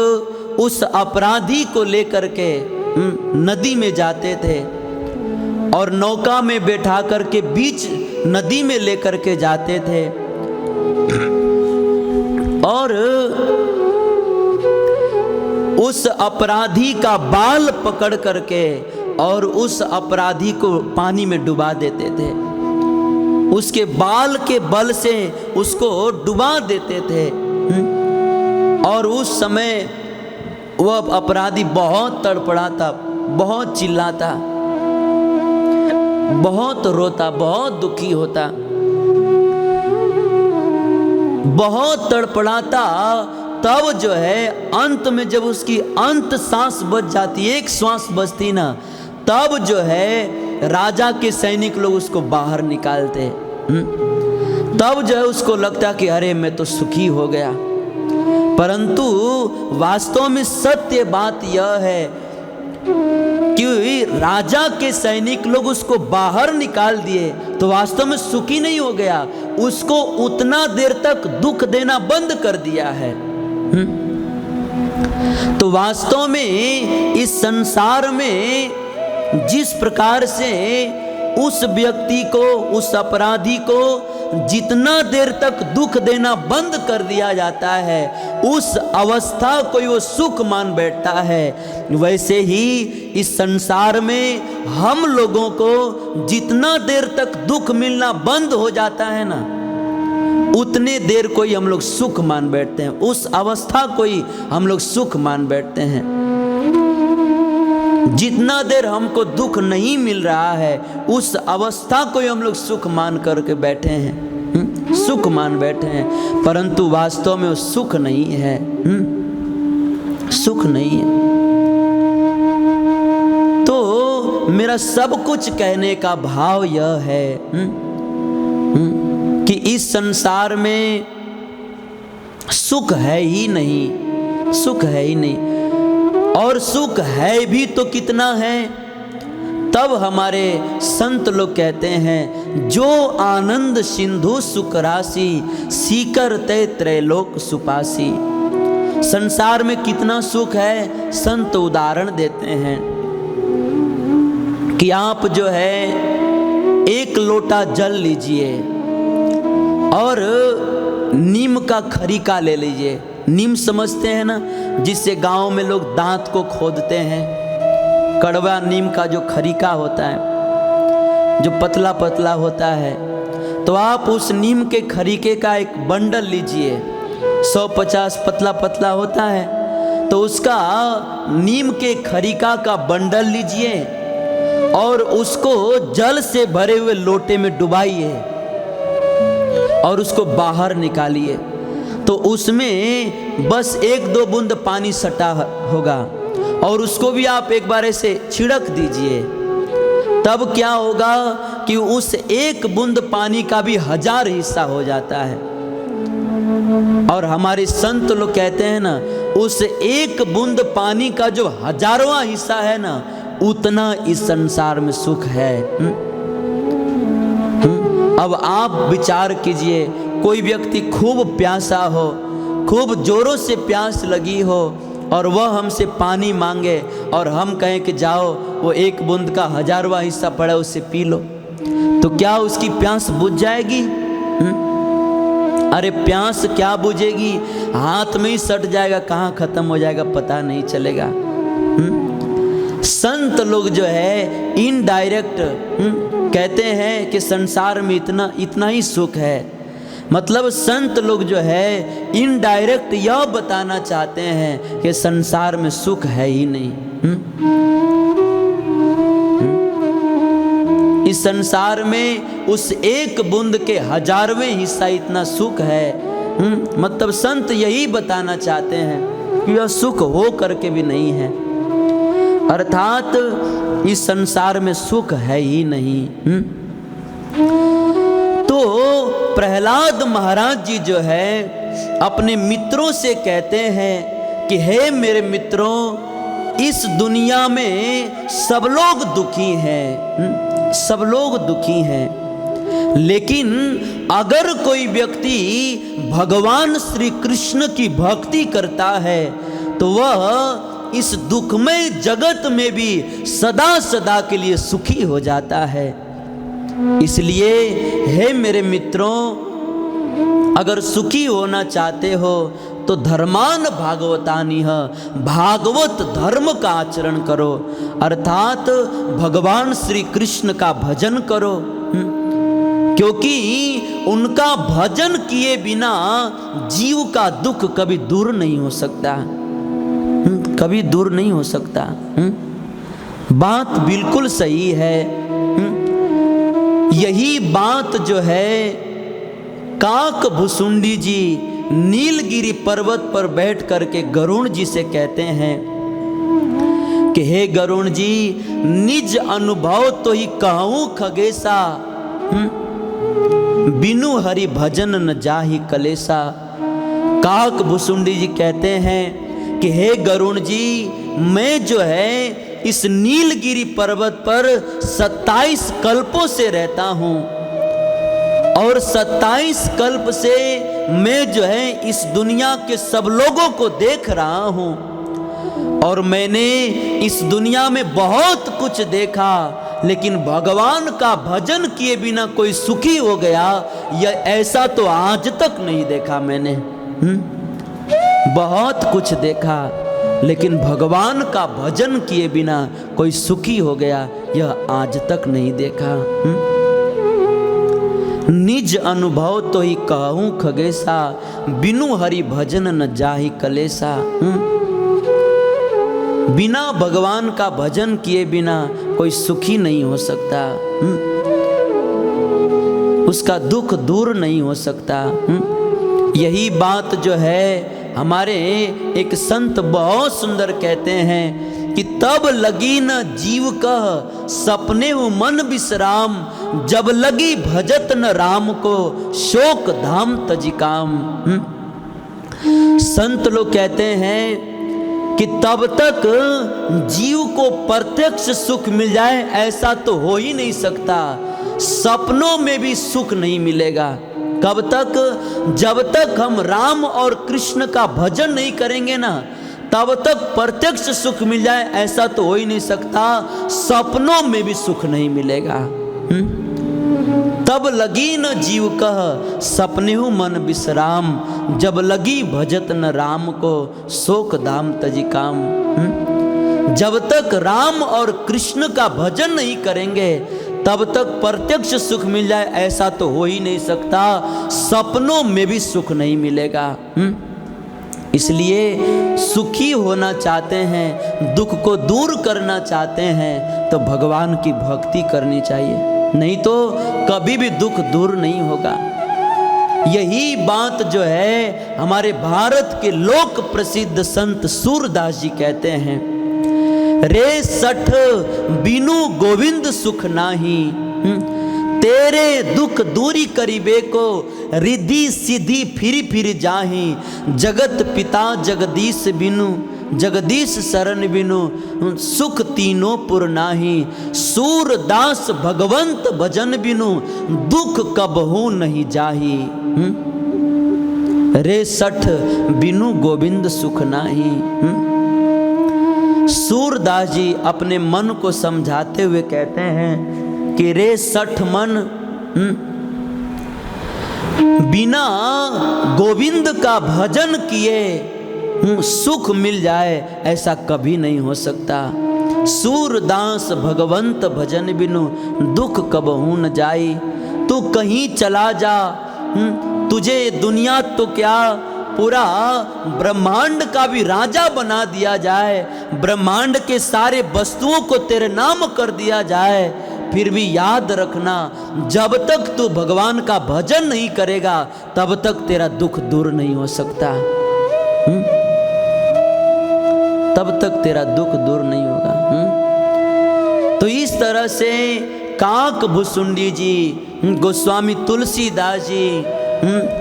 उस अपराधी को लेकर के नदी में जाते थे और नौका में बैठा करके बीच नदी में लेकर के जाते थे और उस अपराधी का बाल पकड़ करके और उस अपराधी को पानी में डुबा देते थे। उसके बाल के बल से उसको डुबा देते थे और उस समय वह अपराधी बहुत तड़पड़ाता, बहुत चिल्लाता, बहुत रोता, बहुत दुखी होता, बहुत तड़पड़ाता। तब जो है अंत में जब उसकी अंत सांस बच जाती, एक श्वास बचती ना, तब जो है राजा के सैनिक लोग उसको बाहर निकालते। तब जो है उसको लगता कि अरे मैं तो सुखी हो गया। परंतु वास्तव में सत्य बात यह है कि राजा के सैनिक लोग उसको बाहर निकाल दिए तो वास्तव में सुखी नहीं हो गया, उसको उतना देर तक दुख देना बंद कर दिया है। तो वास्तव में इस संसार में जिस प्रकार से उस व्यक्ति को, उस अपराधी को जितना देर तक दुख देना बंद कर दिया जाता है, उस अवस्था को वो सुख मान बैठता है, वैसे ही इस संसार में हम लोगों को जितना देर तक दुख मिलना बंद हो जाता है ना, उतने देर को ही हम लोग सुख मान बैठते हैं। उस अवस्था को ही हम लोग सुख मान बैठते हैं। जितना देर हमको दुख नहीं मिल रहा है, उस अवस्था को ही हम लोग सुख मान करके बैठे हैं, सुख मान बैठे हैं। परंतु वास्तव में वो सुख नहीं है, सुख नहीं है। तो मेरा सब कुछ कहने का भाव यह है कि इस संसार में सुख है ही नहीं, सुख है ही नहीं। और सुख है भी तो कितना है, तब हमारे संत लोग कहते हैं, जो आनंद सिंधु सुख राशि, सीकर ते त्रैलोक सुपासी। संसार में कितना सुख है, संत उदाहरण देते हैं कि आप जो है एक लोटा जल लीजिए और नीम का खरीका ले लीजिए। नीम समझते हैं ना, जिससे गांव में लोग दांत को खोदते हैं। कड़वा नीम का जो खरीका होता है, जो पतला पतला होता है, तो आप उस नीम के खरीके का एक बंडल लीजिए। 150 पतला पतला होता है, तो उसका नीम के खरीका का बंडल लीजिए और उसको जल से भरे हुए लोटे में डुबाइए और उसको बाहर निकालिए। तो उसमें बस 1-2 बूंद पानी सटा होगा और उसको भी आप एक बार ऐसे छिड़क दीजिए। तब क्या होगा कि उस 1 बूंद पानी का भी 1000 हिस्सा हो जाता है। और हमारे संत लोग कहते हैं ना, उस एक बूंद पानी का जो हजारवां हिस्सा है ना, उतना इस संसार में सुख है। अब आप विचार कीजिए, कोई व्यक्ति खूब प्यासा हो, खूब जोरों से प्यास लगी हो, और वह हमसे पानी मांगे और हम कहें कि जाओ वो एक बूंद का हजारवां हिस्सा पड़ा उससे पी लो, तो क्या उसकी प्यास बुझ जाएगी? अरे प्यास क्या बुझेगी, हाथ में ही सट जाएगा, कहाँ खत्म हो जाएगा पता नहीं चलेगा। संत लोग जो है इनडायरेक्ट कहते हैं कि संसार में इतना ही सुख है। मतलब संत लोग जो है इनडायरेक्ट यह बताना चाहते हैं कि संसार में सुख है ही नहीं। इस संसार में उस एक बूंद के हजारवें हिस्सा इतना सुख है। मतलब संत यही बताना चाहते हैं कि यह सुख हो करके भी नहीं है, अर्थात इस संसार में सुख है ही नहीं। तो प्रहलाद महाराज जी जो है अपने मित्रों से कहते हैं कि हे मेरे मित्रों, इस दुनिया में सब लोग दुखी हैं, सब लोग दुखी हैं, लेकिन अगर कोई व्यक्ति भगवान श्री कृष्ण की भक्ति करता है तो वह इस दुखमय जगत में भी सदा सदा के लिए सुखी हो जाता है। इसलिए हे मेरे मित्रों, अगर सुखी होना चाहते हो तो धर्मान भागवतानिह, भागवत धर्म का आचरण करो, अर्थात भगवान श्री कृष्ण का भजन करो, क्योंकि उनका भजन किए बिना जीव का दुख कभी दूर नहीं हो सकता, कभी दूर नहीं हो सकता। बात बिल्कुल सही है। यही बात जो है काक भुसुंडी जी नीलगिरी पर्वत पर बैठ करके गरुण जी से कहते हैं कि हे गरुण जी, निज अनुभव तो ही कहूँ खगेसा, बिनु हरि भजन न जाहि कलेसा। काक भुसुंडी जी कहते हैं कि हे गरुण जी, मैं जो है इस नीलगिरी पर्वत पर 27 कल्पों से रहता हूँ, और 27 कल्प से मैं जो है इस दुनिया के सब लोगों को देख रहा हूँ, और मैंने इस दुनिया में बहुत कुछ देखा, लेकिन भगवान का भजन किए बिना कोई सुखी हो गया, यह ऐसा तो आज तक नहीं देखा मैंने। बहुत कुछ देखा, लेकिन भगवान का भजन किए बिना कोई सुखी हो गया, यह आज तक नहीं देखा। निज अनुभव तो ही कहूँ खगेसा, बिनु हरि भजन न जाहि कलेसा। बिना भगवान का भजन किए बिना कोई सुखी नहीं हो सकता, उसका दुख दूर नहीं हो सकता। यही बात जो है हमारे एक संत बहुत सुंदर कहते हैं कि तब लगी न जीव कह सपने हो मन विश्राम, जब लगी भजत न राम को शोक धाम तजिकाम। संत लोग कहते हैं कि तब तक जीव को प्रत्यक्ष सुख मिल जाए ऐसा तो हो ही नहीं सकता, सपनों में भी सुख नहीं मिलेगा। कब तक? जब तक हम राम और कृष्ण का भजन नहीं करेंगे ना, तब तक प्रत्यक्ष सुख मिल जाए ऐसा तो हो ही नहीं सकता, सपनों में भी सुख नहीं मिलेगा। तब लगी न जीव कह सपने हूँ मन विश्राम, जब लगी भजत न राम को शोक धाम तजिकाम। जब तक राम और कृष्ण का भजन नहीं करेंगे तब तक प्रत्यक्ष सुख मिल जाए ऐसा तो हो ही नहीं सकता, सपनों में भी सुख नहीं मिलेगा। इसलिए सुखी होना चाहते हैं, दुख को दूर करना चाहते हैं तो भगवान की भक्ति करनी चाहिए, नहीं तो कभी भी दुख दूर नहीं होगा। यही बात जो है हमारे भारत के लोक प्रसिद्ध संत सूरदास जी कहते हैं, रे सठ बिनु गोविंद सुख नाही, तेरे दुख दूरी करीबे को, रिद्धि सिद्धि फिर जाही, जगत पिता जगदीश बिनु, जगदीश शरण बिनु, सुख तीनों पुर नाही, सूरदास भगवंत भजन बिनु, दुख कबहू नहीं जाही। रे सठ बिनु गोविंद सुख नाही। सूरदास जी अपने मन को समझाते हुए कहते हैं कि रे सठ मन, बिना गोविंद का भजन किए सुख मिल जाए ऐसा कभी नहीं हो सकता। सूरदास भगवंत भजन बिनु, दुख कबहू न जाई। तू कहीं चला जा, तुझे दुनिया तो क्या पूरा ब्रह्मांड का भी राजा बना दिया जाए, ब्रह्मांड के सारे वस्तुओं को तेरे नाम कर दिया जाए, फिर भी याद रखना जब तक तू भगवान का भजन नहीं करेगा तब तक तेरा दुख दूर नहीं हो सकता। तब तक तेरा दुख दूर नहीं होगा। तो इस तरह से काक भुसुंडी जी, गोस्वामी तुलसीदास जी,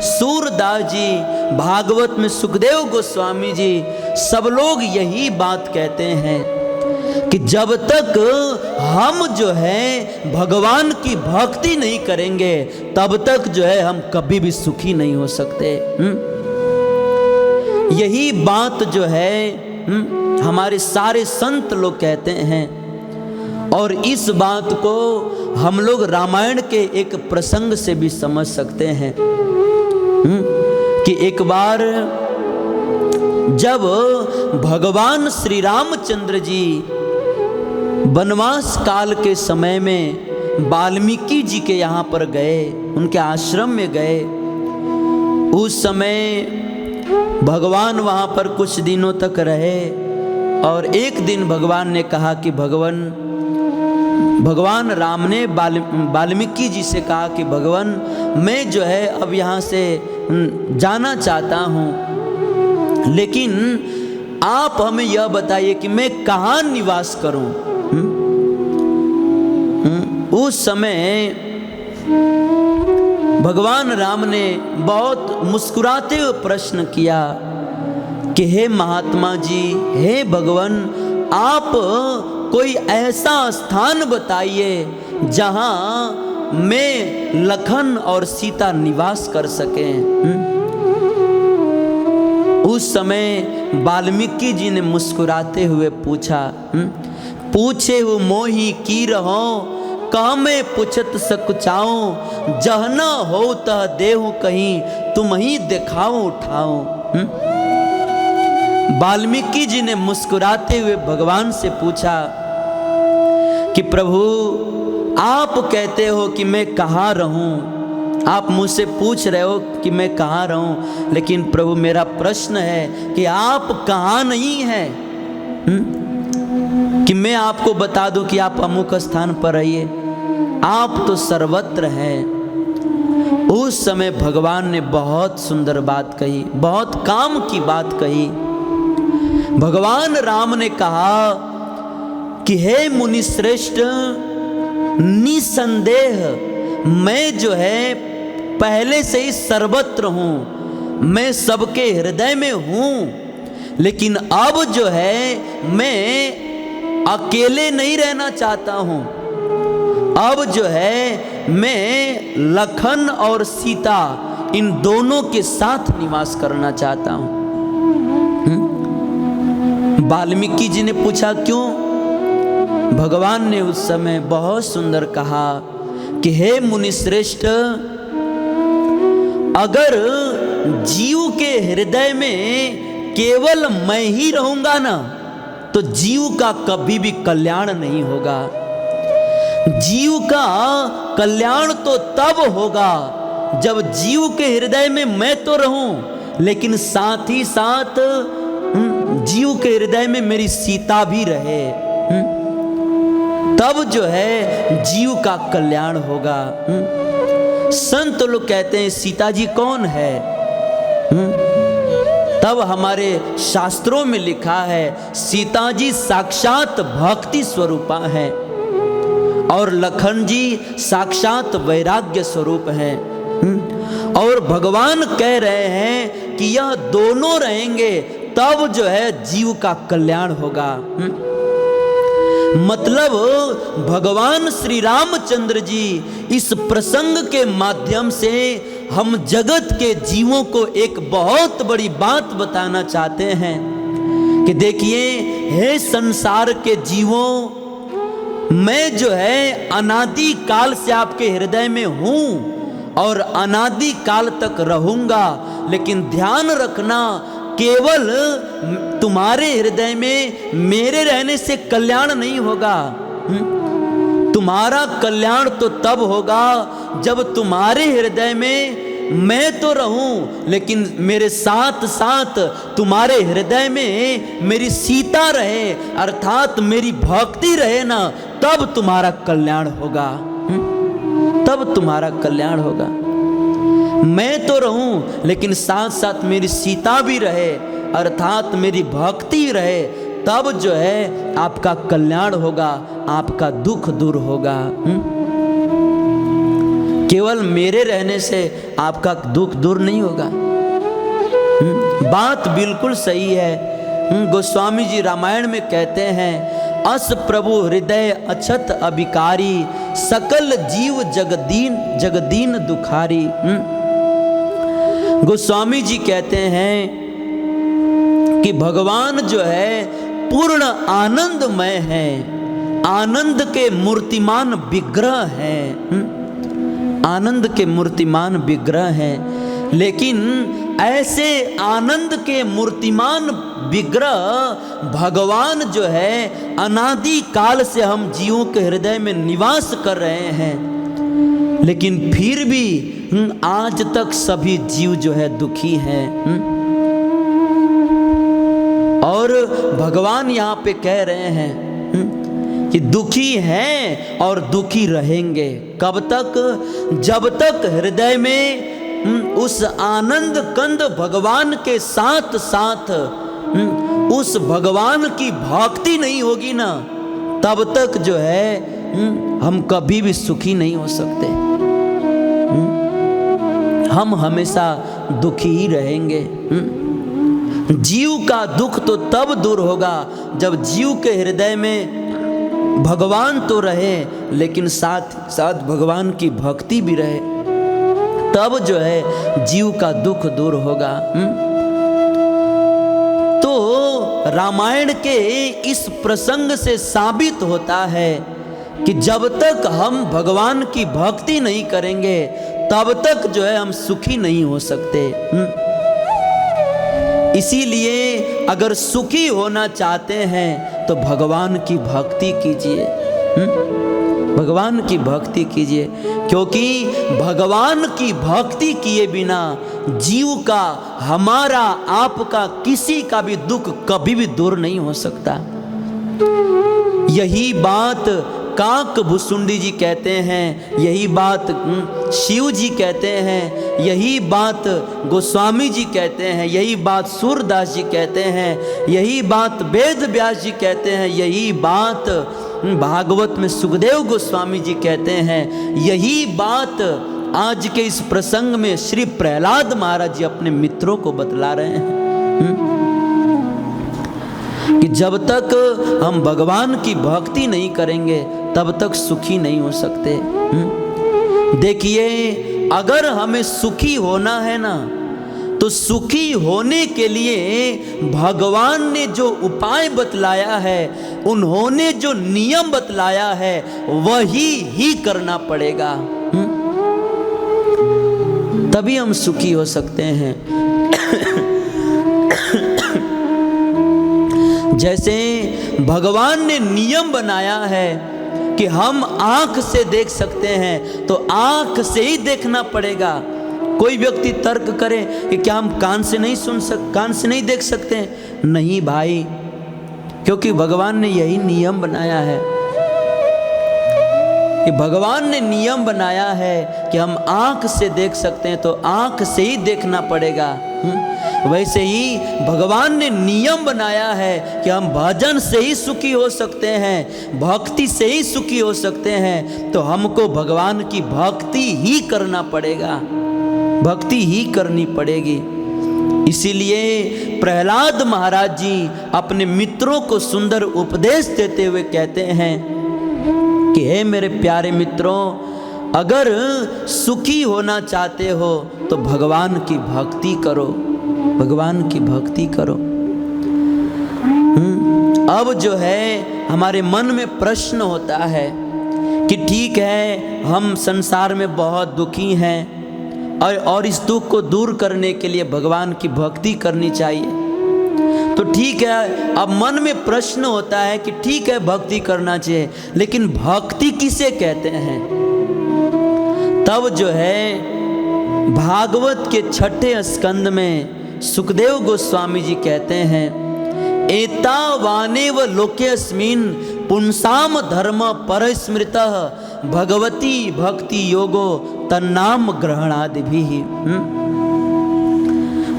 सूरदास जी, भागवत में सुखदेव गोस्वामी जी, सब लोग यही बात कहते हैं कि जब तक हम जो है भगवान की भक्ति नहीं करेंगे तब तक जो है हम कभी भी सुखी नहीं हो सकते। यही बात जो है हमारे सारे संत लोग कहते हैं। और इस बात को हम लोग रामायण के एक प्रसंग से भी समझ सकते हैं कि एक बार जब भगवान श्री रामचंद्र जी वनवास काल के समय में वाल्मीकि जी के यहाँ पर गए, उनके आश्रम में गए, उस समय भगवान वहाँ पर कुछ दिनों तक रहे। और एक दिन भगवान ने कहा कि भगवान राम ने वाल्मीकि जी से कहा कि भगवान मैं जो है अब यहाँ से जाना चाहता हूँ, लेकिन आप हमें यह बताइए कि मैं कहाँ निवास करूँ। उस समय भगवान राम ने बहुत मुस्कुराते हुए प्रश्न किया कि हे महात्मा जी, हे भगवान, आप कोई ऐसा स्थान बताइए जहां मैं लखन और सीता निवास कर सकें। उस समय वाल्मीकि जी ने मुस्कुराते हुए पूछा, पूछे वो मोही की रहो, कह मैं पूछत सकुचाऊं, जहना हो तह देहु कहीं, तुम ही दिखाओ उठाओ। वाल्मीकि जी ने मुस्कुराते हुए भगवान से पूछा कि प्रभु आप कहते हो कि मैं कहाँ रहूं, आप मुझसे पूछ रहे हो कि मैं कहाँ रहूं, लेकिन प्रभु मेरा प्रश्न है कि आप कहाँ नहीं हैं, कि मैं आपको बता दूं कि आप अमुक स्थान पर रहिए, आप तो सर्वत्र हैं। उस समय भगवान ने बहुत सुंदर बात कही, बहुत काम की बात कही। भगवान राम ने कहा कि हे मुनि श्रेष्ठ, निसंदेह मैं जो है पहले से ही सर्वत्र हूँ, मैं सबके हृदय में हूँ, लेकिन अब जो है मैं अकेले नहीं रहना चाहता हूँ। अब जो है मैं लखन और सीता इन दोनों के साथ निवास करना चाहता हूँ। वाल्मीकि जी ने पूछा क्यों? भगवान ने उस समय बहुत सुंदर कहा कि हे मुनि श्रेष्ठ, अगर जीव के हृदय में केवल मैं ही रहूंगा ना तो जीव का कभी भी कल्याण नहीं होगा। जीव का कल्याण तो तब होगा जब जीव के हृदय में मैं तो रहूं, लेकिन साथ ही साथ जीव के हृदय में मेरी सीता भी रहे, तब जो है जीव का कल्याण होगा। संत लोग कहते हैं सीता जी कौन है? तब हमारे शास्त्रों में लिखा है सीता जी साक्षात भक्ति स्वरूपा है। और लखन जी साक्षात वैराग्य स्वरूप हैं। और भगवान कह रहे हैं कि यह दोनों रहेंगे तब जो है जीव का कल्याण होगा। मतलब भगवान श्री रामचंद्र जी इस प्रसंग के माध्यम से हम जगत के जीवों को एक बहुत बड़ी बात बताना चाहते हैं कि देखिए, हे संसार के जीवों, मैं जो है अनादि काल से आपके हृदय में हूं और अनादि काल तक रहूंगा, लेकिन ध्यान रखना केवल तुम्हारे हृदय में मेरे रहने से कल्याण नहीं होगा। तुम्हारा कल्याण तो तब होगा जब तुम्हारे हृदय में मैं तो रहूं, लेकिन मेरे साथ साथ तुम्हारे हृदय में मेरी सीता रहे, अर्थात मेरी भक्ति रहे ना, तब तुम्हारा कल्याण होगा। तब तुम्हारा कल्याण होगा। मैं तो रहूं लेकिन साथ साथ मेरी सीता भी रहे, अर्थात मेरी भक्ति रहे, तब जो है आपका कल्याण होगा, आपका दुख दूर होगा। केवल मेरे रहने से आपका दुख दूर नहीं होगा। बात बिल्कुल सही है। गोस्वामी जी रामायण में कहते हैं, अस प्रभु हृदय अछत अभिकारी, सकल जीव जगदीन दुखारी। गोस्वामी जी कहते हैं कि भगवान जो है पूर्ण आनंदमय है, आनंद के मूर्तिमान विग्रह है, आनंद के मूर्तिमान विग्रह है। लेकिन ऐसे आनंद के मूर्तिमान विग्रह भगवान जो है अनादि काल से हम जीवों के हृदय में निवास कर रहे हैं, लेकिन फिर भी आज तक सभी जीव जो है दुखी हैं। और भगवान यहाँ पे कह रहे हैं कि दुखी हैं और दुखी रहेंगे। कब तक? जब तक हृदय में उस आनंद कंद भगवान के साथ साथ उस भगवान की भक्ति नहीं होगी ना, तब तक जो है हम कभी भी सुखी नहीं हो सकते। हम हमेशा दुखी ही रहेंगे। जीव का दुख तो तब दूर होगा जब जीव के हृदय में भगवान तो रहे, लेकिन साथ साथ भगवान की भक्ति भी रहे, तब जो है जीव का दुख दूर होगा। तो रामायण के इस प्रसंग से साबित होता है कि जब तक हम भगवान की भक्ति नहीं करेंगे तब तक जो है हम सुखी नहीं हो सकते। इसीलिए अगर सुखी होना चाहते हैं तो भगवान की भक्ति कीजिए, भगवान की भक्ति कीजिए, क्योंकि भगवान की भक्ति किए बिना जीव का, हमारा, आपका, किसी का भी दुख कभी भी दूर नहीं हो सकता। यही बात काक भुसुंडी जी कहते हैं, यही बात शिव जी कहते हैं, यही बात गोस्वामी जी कहते हैं, यही बात सूरदास जी कहते हैं, यही बात वेद व्यास जी कहते हैं, यही बात भागवत में सुखदेव गोस्वामी जी कहते हैं, यही बात आज के इस प्रसंग में श्री प्रहलाद महाराज जी अपने मित्रों को बतला रहे हैं कि जब तक हम भगवान की भक्ति नहीं करेंगे तब तक सुखी नहीं हो सकते। देखिए, अगर हमें सुखी होना है ना, तो सुखी होने के लिए भगवान ने जो उपाय बतलाया है, उन्होंने जो नियम बतलाया है, वही ही करना पड़ेगा, तभी हम सुखी हो सकते हैं। जैसे भगवान ने नियम बनाया है कि हम आंख से देख सकते हैं, तो आंख से ही देखना पड़ेगा। कोई व्यक्ति तर्क करे कि क्या हम कान से नहीं देख सकते? नहीं भाई, क्योंकि भगवान ने यही नियम बनाया है। कि भगवान ने नियम बनाया है कि हम आँख से देख सकते हैं तो आँख से ही देखना पड़ेगा। वैसे ही भगवान ने नियम बनाया है कि हम भजन से ही सुखी हो सकते हैं, भक्ति से ही सुखी हो सकते हैं, तो हमको भगवान की भक्ति ही करना पड़ेगा, भक्ति ही करनी पड़ेगी। इसीलिए प्रहलाद महाराज जी अपने मित्रों को सुंदर उपदेश देते हुए कहते हैं कि हे मेरे प्यारे मित्रों, अगर सुखी होना चाहते हो तो भगवान की भक्ति करो, भगवान की भक्ति करो। अब जो है हमारे मन में प्रश्न होता है कि ठीक है, हम संसार में बहुत दुखी हैं और इस दुख को दूर करने के लिए भगवान की भक्ति करनी चाहिए। तो ठीक है, अब मन में प्रश्न होता है कि ठीक है भक्ति करना चाहिए, लेकिन भक्ति किसे कहते हैं? तब जो है भागवत के 6 स्कंद में सुखदेव गोस्वामी जी कहते हैं, एतावानेव लोकेस्मिन् पुंसाम धर्म परस्मृतः भगवती भक्ति योगो तन्नाम ग्रहणादि भी।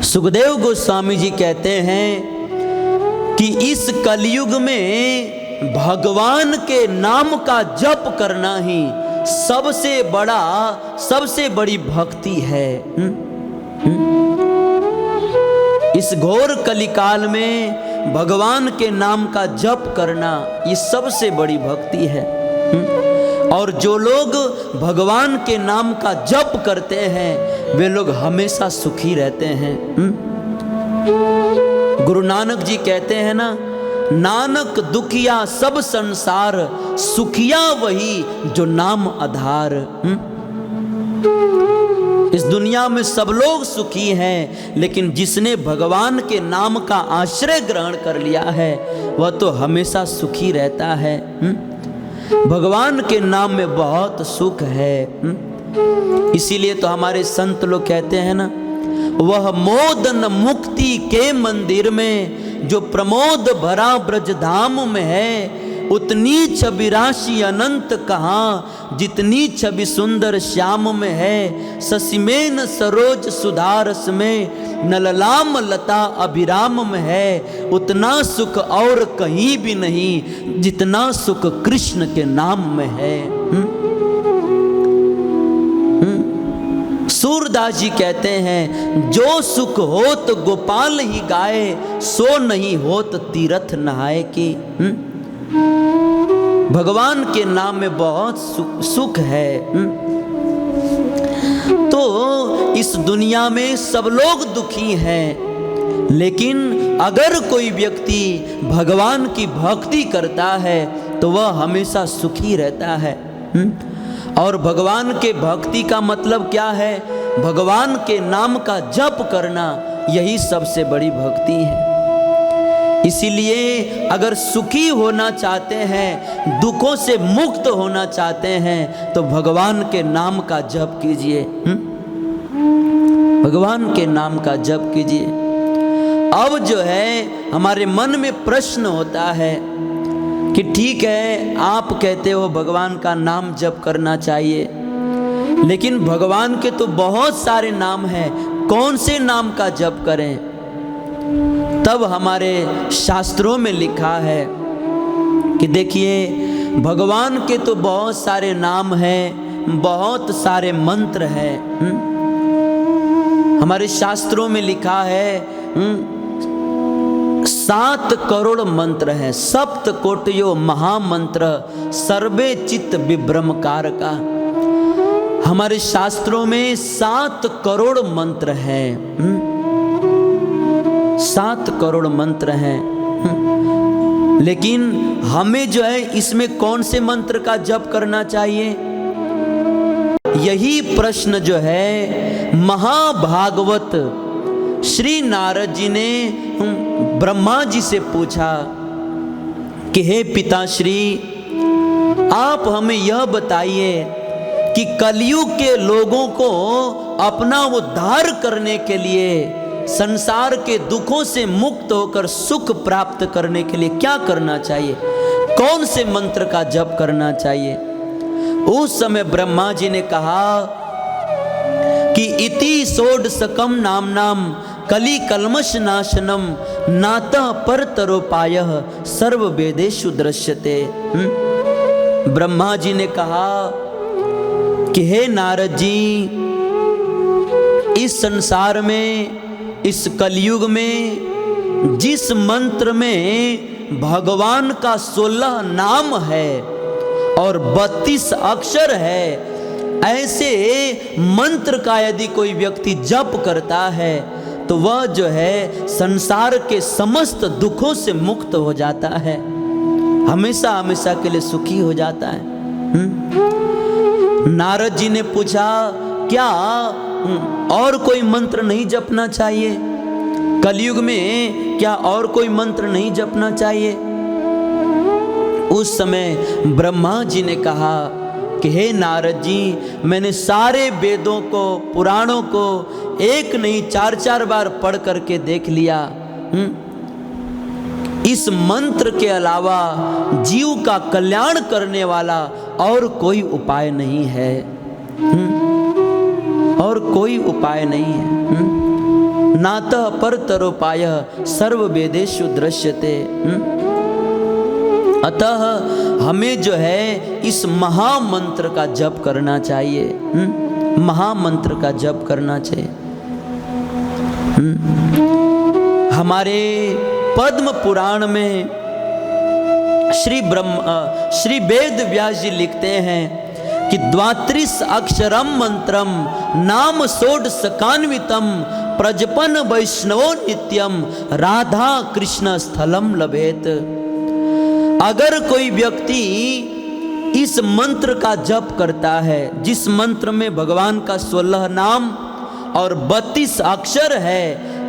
सुखदेव गोस्वामी जी कहते हैं कि इस कलयुग में भगवान के नाम का जप करना ही सबसे बड़ी भक्ति है। इस घोर कलिकाल में भगवान के नाम का जप करना ये सबसे बड़ी भक्ति है। और जो लोग भगवान के नाम का जप करते हैं वे लोग हमेशा सुखी रहते हैं। गुरु नानक जी कहते हैं ना, नानक दुखिया सब संसार, सुखिया वही जो नाम आधार। इस दुनिया में सब लोग सुखी हैं, लेकिन जिसने भगवान के नाम का आश्रय ग्रहण कर लिया है वह तो हमेशा सुखी रहता है। भगवान के नाम में बहुत सुख है। इसीलिए तो हमारे संत लोग कहते हैं ना, वह मोदन मुक्ति के मंदिर में जो प्रमोद भरा ब्रज धाम में है, उतनी छवि राशि अनंत कहाँ जितनी छवि सुंदर श्याम में है। ससीमेन सरोज सुधारस में नललाम लता अभिराम में है, उतना सुख और कहीं भी नहीं जितना सुख कृष्ण के नाम में है। सूरदास जी कहते हैं, जो सुख होत गोपाल ही गाए, सो नहीं होत तीर्थ नहाए की। भगवान के नाम में बहुत सुख है। तो इस दुनिया में सब लोग दुखी हैं, लेकिन अगर कोई व्यक्ति भगवान की भक्ति करता है तो वह हमेशा सुखी रहता है। और भगवान के भक्ति का मतलब क्या है? भगवान के नाम का जप करना, यही सबसे बड़ी भक्ति है। इसीलिए अगर सुखी होना चाहते हैं, दुखों से मुक्त होना चाहते हैं, तो भगवान के नाम का जप कीजिए। भगवान के नाम का जप कीजिए। अब जो है हमारे मन में प्रश्न होता है कि ठीक है, आप कहते हो भगवान का नाम जप करना चाहिए, लेकिन भगवान के तो बहुत सारे नाम हैं, कौन से नाम का जप करें? तब हमारे शास्त्रों में लिखा है कि देखिए, भगवान के तो बहुत सारे नाम हैं, बहुत सारे मंत्र हैं। हमारे शास्त्रों में लिखा है 7 करोड़ मंत्र हैं, सप्त कोटयो महामंत्र सर्वे चित्त विभ्रमकार का। हमारे शास्त्रों में 7 करोड़ मंत्र हैं। 7 करोड़ मंत्र हैं। लेकिन हमें जो है इसमें कौन से मंत्र का जप करना चाहिए? यही प्रश्न जो है महाभागवत श्री नारद जी ने ब्रह्मा जी से पूछा कि हे पिताश्री, आप हमें यह बताइए कि कलयुग के लोगों को अपना उद्धार करने के लिए, संसार के दुखों से मुक्त होकर सुख प्राप्त करने के लिए क्या करना चाहिए? कौन से मंत्र का जप करना चाहिए? उस समय ब्रह्मा जी ने कहा कि इति षोडशकम नामनाम कली कल्मष नाशनम नातः परतरोपायः सर्व वेदेषु दृश्यते। ब्रह्मा जी ने कहा कि हे नारद जी, इस संसार में, इस कलयुग में जिस मंत्र में भगवान का 16 नाम है और 32 अक्षर है, ऐसे मंत्र का यदि कोई व्यक्ति जप करता है तो वह जो है संसार के समस्त दुखों से मुक्त हो जाता है, हमेशा हमेशा के लिए सुखी हो जाता है। नारद जी ने पूछा, क्या और कोई मंत्र नहीं जपना चाहिए? कलयुग में क्या और कोई मंत्र नहीं जपना चाहिए? उस समय ब्रह्मा जी ने कहा कि हे नारद जी, मैंने सारे वेदों को, पुराणों को एक नहीं 4-4 बार पढ़ करके देख लिया। इस मंत्र के अलावा जीव का कल्याण करने वाला और कोई उपाय नहीं है, और कोई उपाय नहीं है। नातः परतरोपायः सर्व वेदेषु दृश्यते। अतः हमें जो है इस महामंत्र का जप करना चाहिए, महामंत्र का जप करना चाहिए। हमारे पद्म पुराण में श्री वेद व्यास जी लिखते हैं कि 32 अक्षरम मंत्रम नाम षोडशकान्वितम प्रजपन वैष्णवो नित्यम राधा कृष्ण स्थलम लभेत। अगर कोई व्यक्ति इस मंत्र का जप करता है, जिस मंत्र में भगवान का 16 नाम और 32 अक्षर है,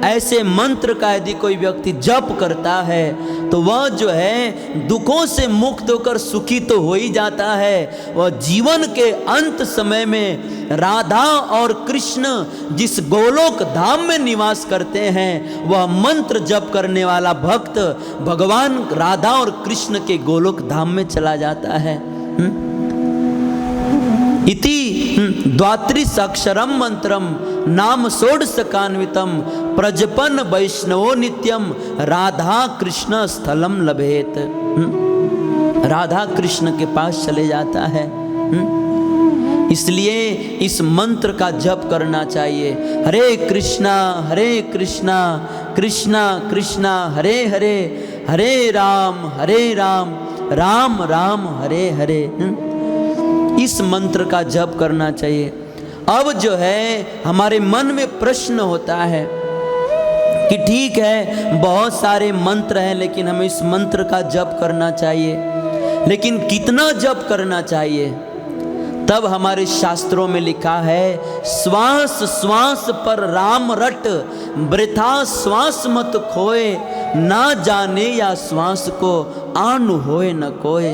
ऐसे मंत्र का यदि कोई व्यक्ति जप करता है तो वह जो है दुखों से मुक्त होकर सुखी तो हो ही जाता है। वह जीवन के अंत समय में राधा और कृष्ण जिस गोलोक धाम में निवास करते हैं, वह मंत्र जप करने वाला भक्त भगवान राधा और कृष्ण के गोलोक धाम में चला जाता है। इति 32 अक्षरम मंत्रम नाम षोडशकान्वितम प्रजपन वैष्णवो नित्यम राधा कृष्ण स्थलम लभेत। राधा कृष्ण के पास चले जाता है। इसलिए इस मंत्र का जप करना चाहिए। हरे कृष्णा कृष्णा कृष्णा हरे हरे, हरे राम राम राम हरे हरे। इस मंत्र का जप करना चाहिए। अब जो है हमारे मन में प्रश्न होता है कि ठीक है, बहुत सारे मंत्र हैं, लेकिन हमें इस मंत्र का जप करना चाहिए, लेकिन कितना जप करना चाहिए? तब हमारे शास्त्रों में लिखा है, श्वास श्वास पर राम रट, वृथा श्वास मत खोए, ना जाने या श्वास को आन होए न कोए।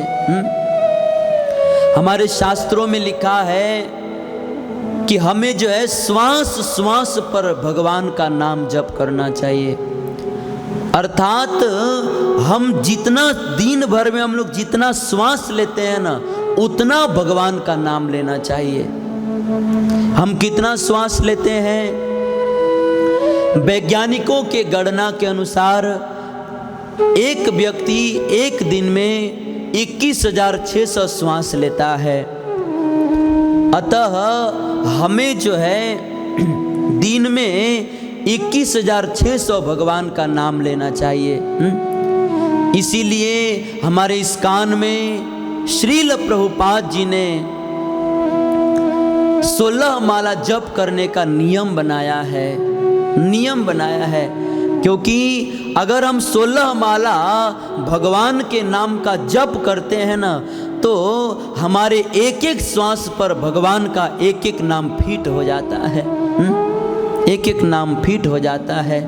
हमारे शास्त्रों में लिखा है कि हमें जो है श्वास श्वास पर भगवान का नाम जप करना चाहिए। अर्थात हम जितना दिन भर में हम लोग जितना श्वास लेते हैं ना, उतना भगवान का नाम लेना चाहिए। हम कितना श्वास लेते हैं? वैज्ञानिकों के गणना के अनुसार एक व्यक्ति एक दिन में 21,600 श्वास लेता है। अतः हमें जो है दिन में 21,600 भगवान का नाम लेना चाहिए। इसीलिए हमारे इस कान में श्रील प्रभुपाद जी ने 16 माला जप करने का नियम बनाया है, क्योंकि अगर हम 16 माला भगवान के नाम का जप करते हैं ना, तो हमारे एक एक श्वास पर भगवान का एक एक नाम फिट हो जाता है। एक एक नाम फिट हो जाता है।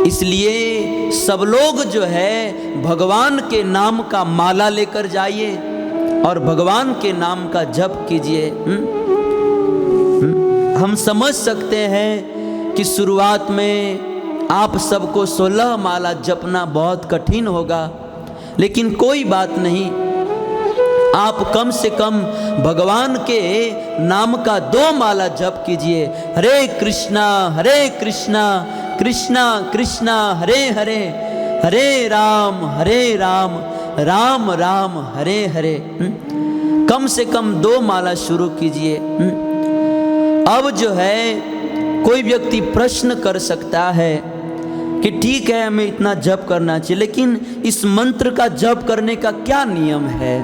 इसलिए सब लोग जो है भगवान के नाम का माला लेकर जाइए और भगवान के नाम का जप कीजिए। हम समझ सकते हैं कि शुरुआत में आप सबको 16 माला जपना बहुत कठिन होगा, लेकिन कोई बात नहीं, आप कम से कम भगवान के नाम का 2 माला जप कीजिए। हरे कृष्णा कृष्णा कृष्णा हरे हरे, हरे राम राम राम हरे हरे। कम से कम 2 माला शुरू कीजिए। अब जो है कोई व्यक्ति प्रश्न कर सकता है कि ठीक है हमें इतना जप करना चाहिए, लेकिन इस मंत्र का जप करने का क्या नियम है?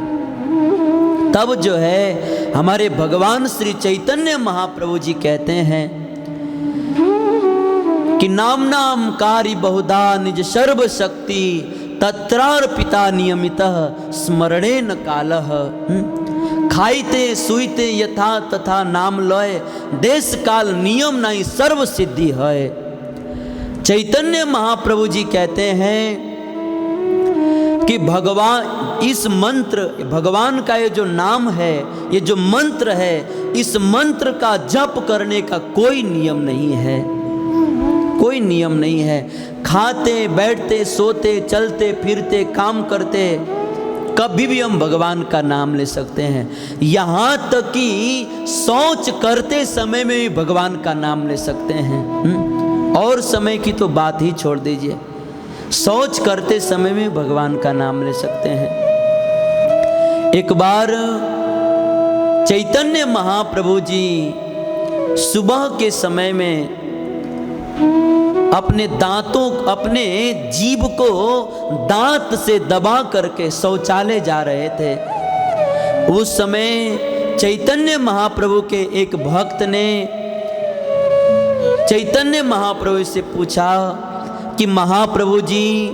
तब जो है हमारे भगवान श्री चैतन्य महाप्रभु जी कहते हैं कि नाम कारी बहुधा निज सर्व शक्ति तत्रार्पिता नियमितः स्मरणेन कालः। खाइते सुइते यथा तथा नाम लय, देश काल नियम नहीं सर्व सिद्धि है। चैतन्य महाप्रभु जी कहते हैं कि भगवान इस मंत्र, भगवान का ये जो नाम है, ये जो मंत्र है, इस मंत्र का जप करने का कोई नियम नहीं है, कोई नियम नहीं है। खाते बैठते सोते चलते फिरते काम करते कभी भी हम भगवान का नाम ले सकते हैं। यहाँ तक कि शौच करते समय में भी भगवान का नाम ले सकते हैं। और समय की तो बात ही छोड़ दीजिए, शौच करते समय में भगवान का नाम ले सकते हैं। एक बार चैतन्य महाप्रभु जी सुबह के समय में अपने दांतों, अपने जीभ को दांत से दबा करके शौचालय जा रहे थे। उस समय चैतन्य महाप्रभु के एक भक्त ने चैतन्य महाप्रभु से पूछा कि महाप्रभु जी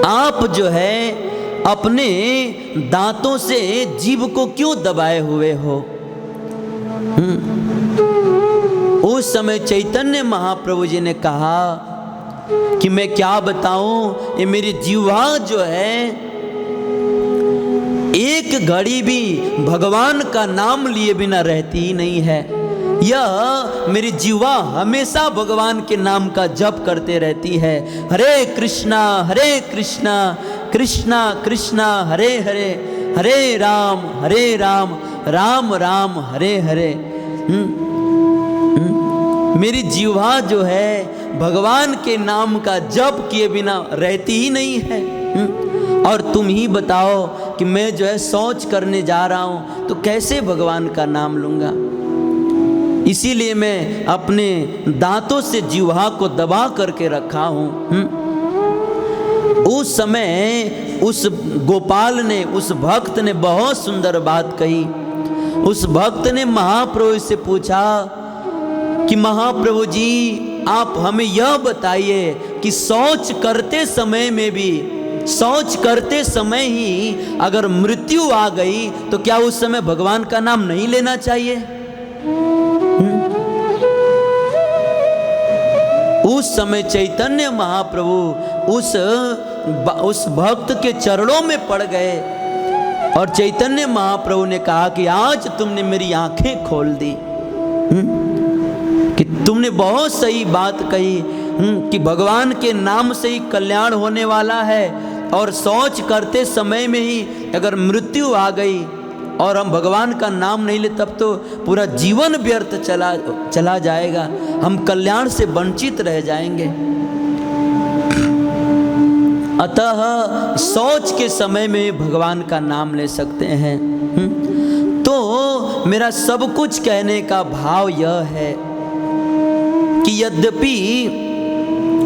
आप जो है अपने दांतों से जीभ को क्यों दबाए हुए हो? उस समय चैतन्य महाप्रभु जी ने कहा कि मैं क्या बताऊं, ये मेरी जीवा जो है एक घड़ी भी भगवान का नाम लिए बिना रहती ही नहीं है। यह मेरी जीवा हमेशा भगवान के नाम का जप करते रहती है। हरे कृष्णा कृष्णा कृष्णा हरे हरे, हरे राम राम राम हरे हरे। मेरी जीवा जो है भगवान के नाम का जप किए बिना रहती ही नहीं है। और तुम ही बताओ कि मैं जो है शौच करने जा रहा हूं तो कैसे भगवान का नाम लूंगा? इसीलिए मैं अपने दांतों से जीवा को दबा करके रखा हूं। उस समय उस गोपाल ने, उस भक्त ने बहुत सुंदर बात कही। उस भक्त ने महाप्रभु से पूछा कि महाप्रभु जी आप हमें यह बताइए कि शौच करते समय में भी, शौच करते समय ही अगर मृत्यु आ गई तो क्या उस समय भगवान का नाम नहीं लेना चाहिए? उस समय चैतन्य महाप्रभु उस भक्त के चरणों में पड़ गए और चैतन्य महाप्रभु ने कहा कि आज तुमने मेरी आंखें खोल दी, कि तुमने बहुत सही बात कही कि भगवान के नाम से ही कल्याण होने वाला है। और शौच करते समय में ही अगर मृत्यु आ गई और हम भगवान का नाम नहीं ले तब तो पूरा जीवन व्यर्थ चला जाएगा, हम कल्याण से वंचित रह जाएंगे। अतः शौच के समय में भगवान का नाम ले सकते हैं। तो मेरा सब कुछ कहने का भाव यह है कि यद्यपि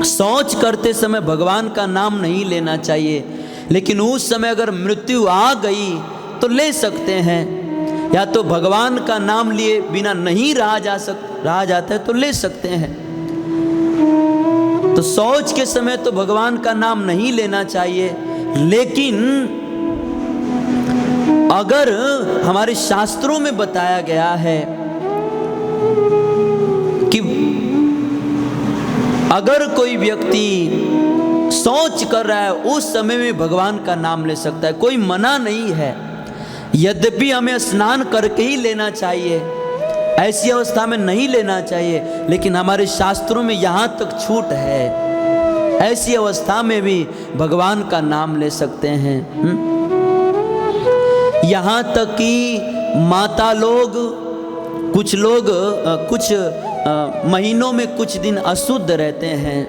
शौच करते समय भगवान का नाम नहीं लेना चाहिए, लेकिन उस समय अगर मृत्यु आ गई तो ले सकते हैं। या तो भगवान का नाम लिए बिना नहीं रहा जाता है तो ले सकते हैं। तो शौच के समय तो भगवान का नाम नहीं लेना चाहिए, लेकिन अगर हमारे शास्त्रों में बताया गया है कि अगर कोई व्यक्ति शौच कर रहा है उस समय में भगवान का नाम ले सकता है, कोई मना नहीं है। यद्यपि हमें स्नान करके ही लेना चाहिए, ऐसी अवस्था में नहीं लेना चाहिए, लेकिन हमारे शास्त्रों में यहाँ तक छूट है, ऐसी अवस्था में भी भगवान का नाम ले सकते हैं। यहाँ तक कि माता लोग कुछ महीनों में कुछ दिन अशुद्ध रहते हैं।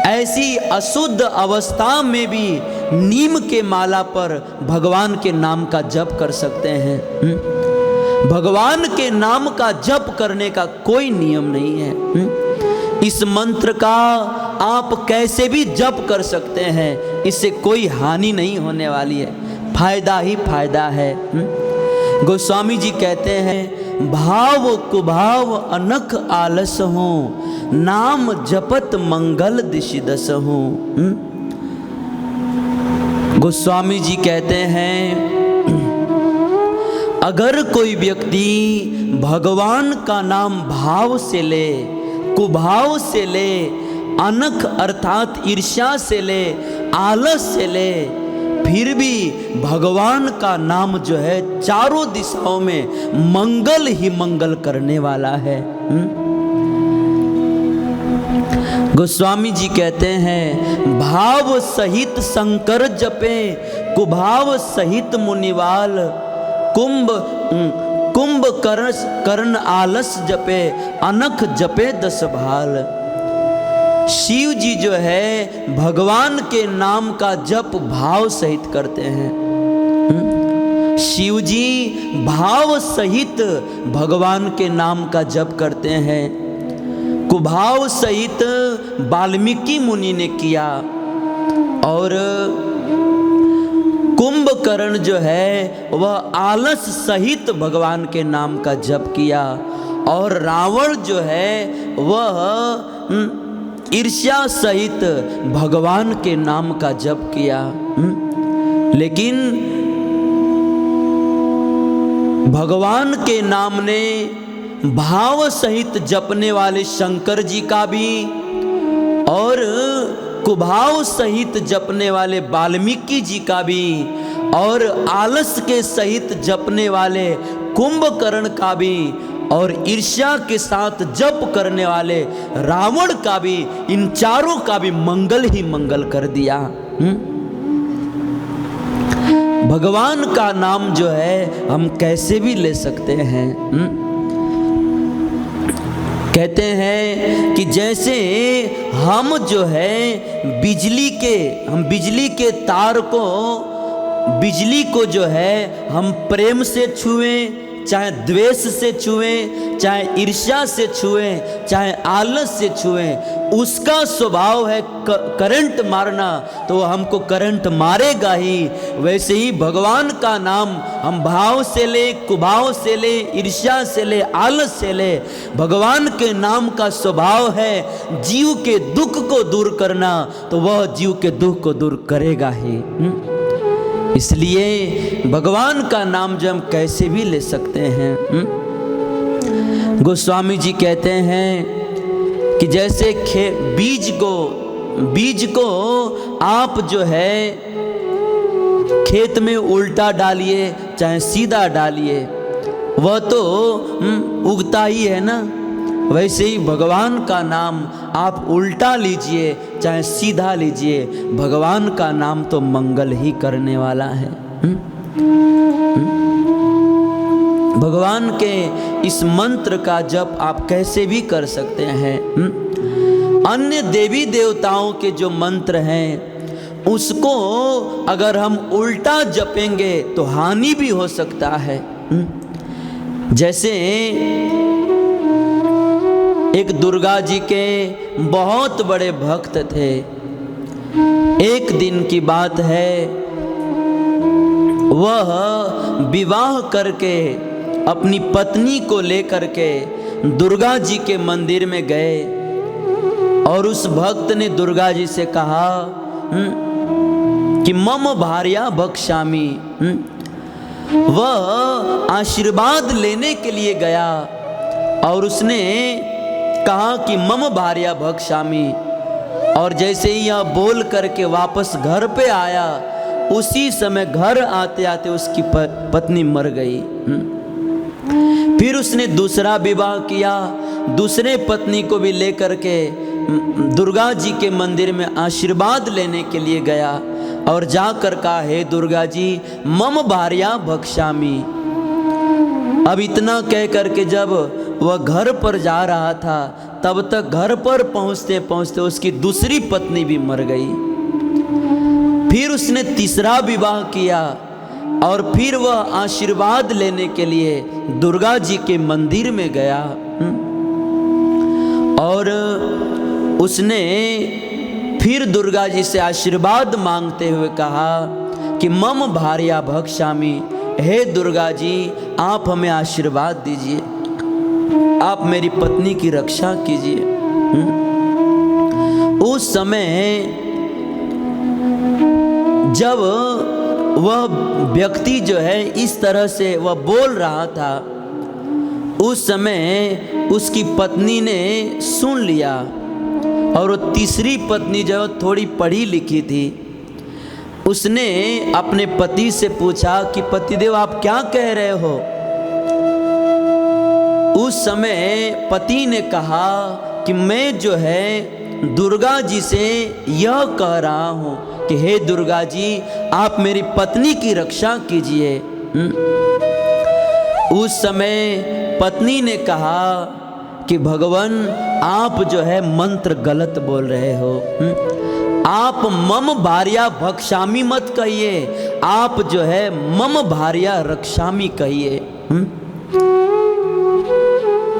ऐसी अशुद्ध अवस्था में भी नीम के माला पर भगवान के नाम का जप कर सकते हैं। भगवान के नाम का जप करने का कोई नियम नहीं है। इस मंत्र का आप कैसे भी जप कर सकते हैं, इससे कोई हानि नहीं होने वाली है, फायदा ही फायदा है। गोस्वामी जी कहते हैं, भाव कुभाव अनख आलस हो, नाम जपत मंगल दिशि दस हो। गोस्वामी जी कहते हैं, अगर कोई व्यक्ति भगवान का नाम भाव से ले, कुभाव से ले, अनख अर्थात ईर्ष्या से ले, आलस से ले, फिर भी भगवान का नाम जो है चारों दिशाओं में मंगल ही मंगल करने वाला है। गोस्वामी जी कहते हैं, भाव सहित शंकर जपे, कुभाव सहित मुनिवाल, कुंभ कर्ण आलस जपे, अनख जपे दस भाल। शिव जी जो है भगवान के नाम का जप भाव सहित करते हैं। शिव जी भाव सहित भगवान के नाम का जप करते हैं। कुभाव सहित वाल्मीकि मुनि ने किया, और कुंभकर्ण जो है वह आलस सहित भगवान के नाम का जप किया, और रावण जो है वह ईर्ष्या सहित भगवान के नाम का जप किया। लेकिन भगवान के नाम ने भाव सहित जपने वाले शंकर जी का भी, और कुभाव सहित जपने वाले वाल्मीकि जी का भी, और आलस के सहित जपने वाले कुंभकर्ण का भी, और ईर्ष्या के साथ जप करने वाले रावण का भी, इन चारों का भी मंगल ही मंगल कर दिया। भगवान का नाम जो है हम कैसे भी ले सकते हैं। कहते हैं कि जैसे हम जो है बिजली के तार को, बिजली को जो है हम प्रेम से छुएं, चाहे द्वेष से छुएं, चाहे ईर्ष्या से छुएं, चाहे आलस से छुएं, उसका स्वभाव है करंट मारना, तो हमको करंट मारेगा ही। वैसे ही भगवान का नाम हम भाव से ले, कुभाव से ले, ईर्ष्या से ले, आलस से ले, भगवान के नाम का स्वभाव है जीव के दुख को दूर करना, तो वह जीव के दुख को दूर करेगा ही। इसलिए भगवान का नाम जो हम कैसे भी ले सकते हैं। गोस्वामी जी कहते हैं कि जैसे बीज को आप जो है खेत में उल्टा डालिए चाहे सीधा डालिए, वह तो उगता ही है ना। वैसे ही भगवान का नाम आप उल्टा लीजिए चाहे सीधा लीजिए, भगवान का नाम तो मंगल ही करने वाला है। भगवान के इस मंत्र का जप आप कैसे भी कर सकते हैं। अन्य देवी देवताओं के जो मंत्र हैं उसको अगर हम उल्टा जपेंगे तो हानि भी हो सकता है। जैसे एक दुर्गा जी के बहुत बड़े भक्त थे। एक दिन की बात है, वह विवाह करके अपनी पत्नी को लेकर के दुर्गा जी के मंदिर में गए, और उस भक्त ने दुर्गा जी से कहा कि मम भार्या भक्षामि। वह आशीर्वाद लेने के लिए गया और उसने कहा कि मम भार्या भक्षामि, और जैसे ही यह बोल करके वापस घर पे आया, उसी समय घर आते आते उसकी पत्नी मर गई। फिर उसने दूसरा विवाह किया, दूसरे पत्नी को भी लेकर के दुर्गा जी के मंदिर में आशीर्वाद लेने के लिए गया, और जाकर कहा, हे दुर्गा जी मम भार्या भक्षामी। अब इतना कह करके जब वह घर पर जा रहा था, तब तक घर पर पहुंचते पहुंचते उसकी दूसरी पत्नी भी मर गई। फिर उसने तीसरा विवाह किया और फिर वह आशीर्वाद लेने के लिए दुर्गा जी के मंदिर में गया और उसने फिर दुर्गा जी से आशीर्वाद मांगते हुए कहा कि मम भार्या भक्षामी, हे दुर्गा जी आप हमें आशीर्वाद दीजिए, आप मेरी पत्नी की रक्षा कीजिए। उस समय जब वह व्यक्ति जो है इस तरह से वह बोल रहा था, उस समय उसकी पत्नी ने सुन लिया और वो तीसरी पत्नी जो थोड़ी पढ़ी लिखी थी, उसने अपने पति से पूछा कि पतिदेव आप क्या कह रहे हो। उस समय पति ने कहा कि मैं जो है दुर्गा जी से यह कह रहा हूँ कि हे दुर्गा जी आप मेरी पत्नी की रक्षा कीजिए। उस समय पत्नी ने कहा कि भगवान आप जो है मंत्र गलत बोल रहे हो, आप मम भार्या भक्षामी मत कहिए, आप जो है मम भार्या रक्षामी कहिए,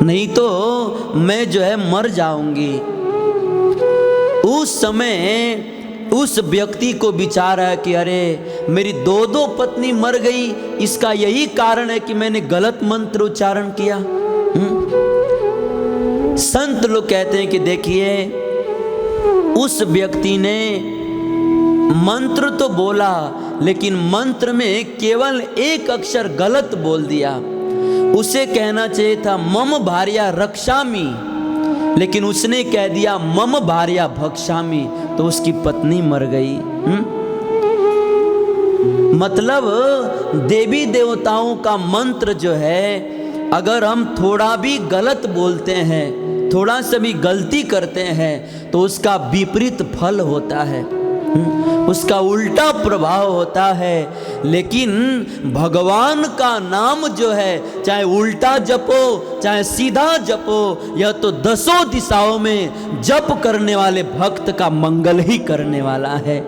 नहीं तो मैं जो है मर जाऊंगी। उस समय उस व्यक्ति को विचार है कि अरे मेरी दो पत्नी मर गई, इसका यही कारण है कि मैंने गलत मंत्र उच्चारण किया। संत लोग कहते हैं कि देखिए उस व्यक्ति ने मंत्र तो बोला लेकिन मंत्र में केवल एक अक्षर गलत बोल दिया। उसे कहना चाहिए था मम भार्या रक्षामी, लेकिन उसने कह दिया मम भार्या भक्षामी, तो उसकी पत्नी मर गई। मतलब देवी देवताओं का मंत्र जो है अगर हम थोड़ा भी गलत बोलते हैं, थोड़ा सा भी गलती करते हैं तो उसका विपरीत फल होता है, उसका उल्टा प्रभाव होता है। लेकिन भगवान का नाम जो है चाहे उल्टा जपो चाहे सीधा जपो, यह तो दसों दिशाओं में जप करने वाले भक्त का मंगल ही करने वाला है।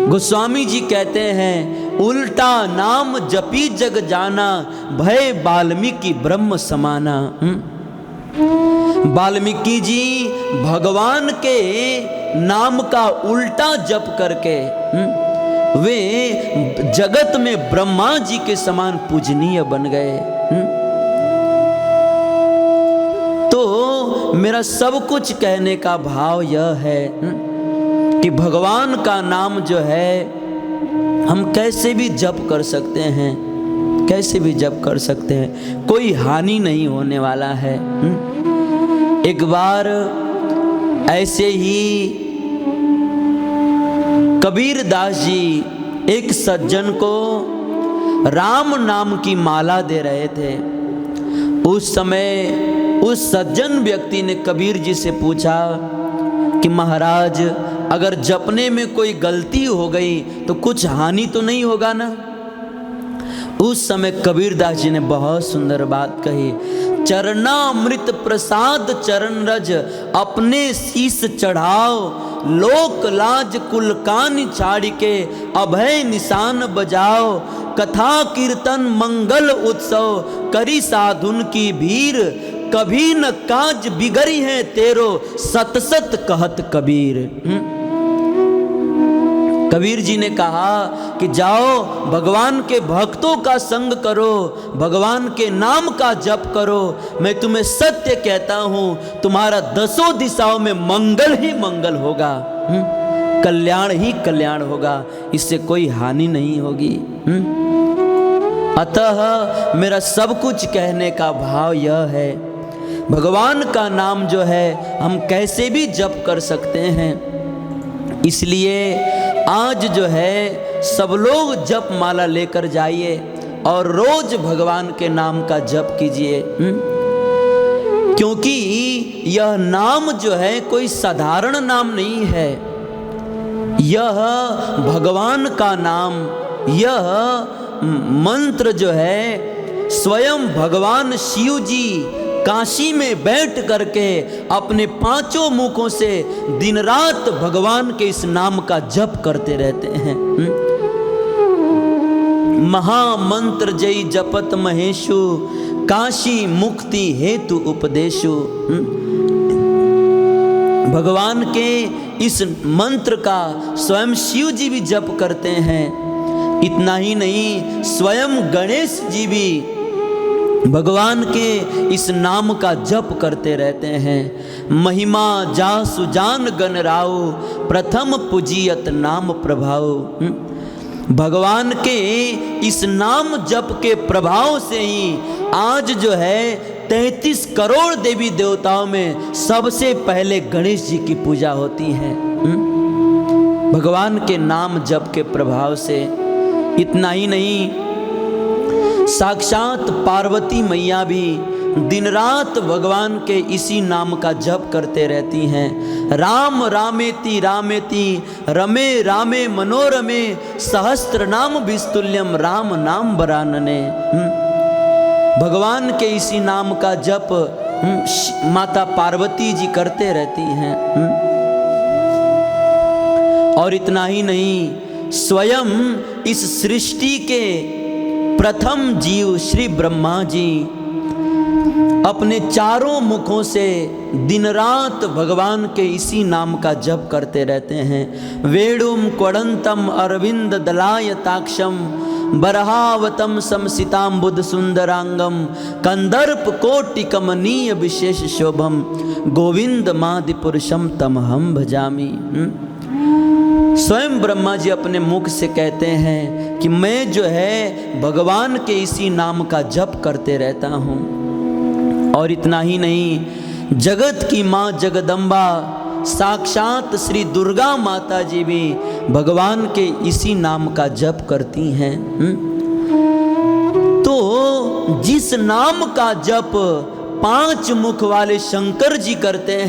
गोस्वामी जी कहते हैं उल्टा नाम जपी जग जाना, भय वाल्मीकि ब्रह्म समाना। वाल्मीकि जी भगवान के नाम का उल्टा जप करके वे जगत में ब्रह्मा जी के समान पूजनीय बन गए। तो मेरा सब कुछ कहने का भाव यह है कि भगवान का नाम जो है हम कैसे भी जप कर सकते हैं, कैसे भी जप कर सकते हैं, कोई हानि नहीं होने वाला है। एक बार ऐसे ही कबीर दास जी एक सज्जन को राम नाम की माला दे रहे थे। उस समय उस सज्जन व्यक्ति ने कबीर जी से पूछा कि महाराज अगर जपने में कोई गलती हो गई तो कुछ हानि तो नहीं होगा ना। उस समय कबीर दास जी ने बहुत सुंदर बात कही, चरणामृत प्रसाद चरण रज अपने शीस चढ़ाओ, लोक लाज कुल कान छाड़ के अभय निशान बजाओ, कथा कीर्तन मंगल उत्सव करी साधुन की भीर, कभी न काज बिगड़ी है तेरो सत सत कहत कबीर। कबीर जी ने कहा कि जाओ भगवान के भक्तों का संग करो, भगवान के नाम का जप करो। मैं तुम्हें सत्य कहता हूँ तुम्हारा दसों दिशाओं में मंगल ही मंगल होगा, कल्याण ही कल्याण होगा, इससे कोई हानि नहीं होगी। अतः मेरा सब कुछ कहने का भाव यह है, भगवान का नाम जो है हम कैसे भी जप कर सकते हैं। इसलिए आज जो है सब लोग जप माला लेकर जाइए और रोज भगवान के नाम का जप कीजिए, क्योंकि यह नाम जो है कोई साधारण नाम नहीं है। यह भगवान का नाम, यह मंत्र जो है स्वयं भगवान शिव जी काशी में बैठ करके अपने पांचों मुखों से दिन रात भगवान के इस नाम का जप करते रहते हैं। महामंत्र जय जपत महेशु, काशी मुक्ति हेतु उपदेशु। भगवान के इस मंत्र का स्वयं शिव जी भी जप करते हैं। इतना ही नहीं, स्वयं गणेश जी भी भगवान के इस नाम का जप करते रहते हैं। महिमा जासु जान गण राव, प्रथम पूजियत नाम प्रभाव। भगवान के इस नाम जप के प्रभाव से ही आज जो है 33 करोड़ देवी देवताओं में सबसे पहले गणेश जी की पूजा होती है, भगवान के नाम जप के प्रभाव से। इतना ही नहीं, साक्षात पार्वती मैया भी दिन रात भगवान के इसी नाम का जप करते रहती हैं। राम रामेति रामेति रमे रामे मनोरमे, सहस्त्र नाम विस्तुल्यम राम नाम बरानने। भगवान के इसी नाम का जप माता पार्वती जी करते रहती हैं। और इतना ही नहीं, स्वयं इस सृष्टि के प्रथम जीव श्री ब्रह्मा जी अपने चारों मुखों से दिन रात भगवान के इसी नाम का जप करते रहते हैं। वेणुम क्वडंतम अरविंद दलायताक्षम, बरहावतम समसितांबुद सुंदरांगम, कंदर्प कोटि कमनीय विशेष शोभम, गोविंद मादि पुरुषम तमहम भजामि। स्वयं ब्रह्मा जी अपने मुख से कहते हैं कि मैं जो है भगवान के इसी नाम का जप करते रहता हूँ। और इतना ही नहीं, जगत की माँ जगदम्बा साक्षात श्री दुर्गा माता जी भी भगवान के इसी नाम का जप करती हैं। तो जिस नाम का जप 5 मुख वाले शंकर जी करते हैं,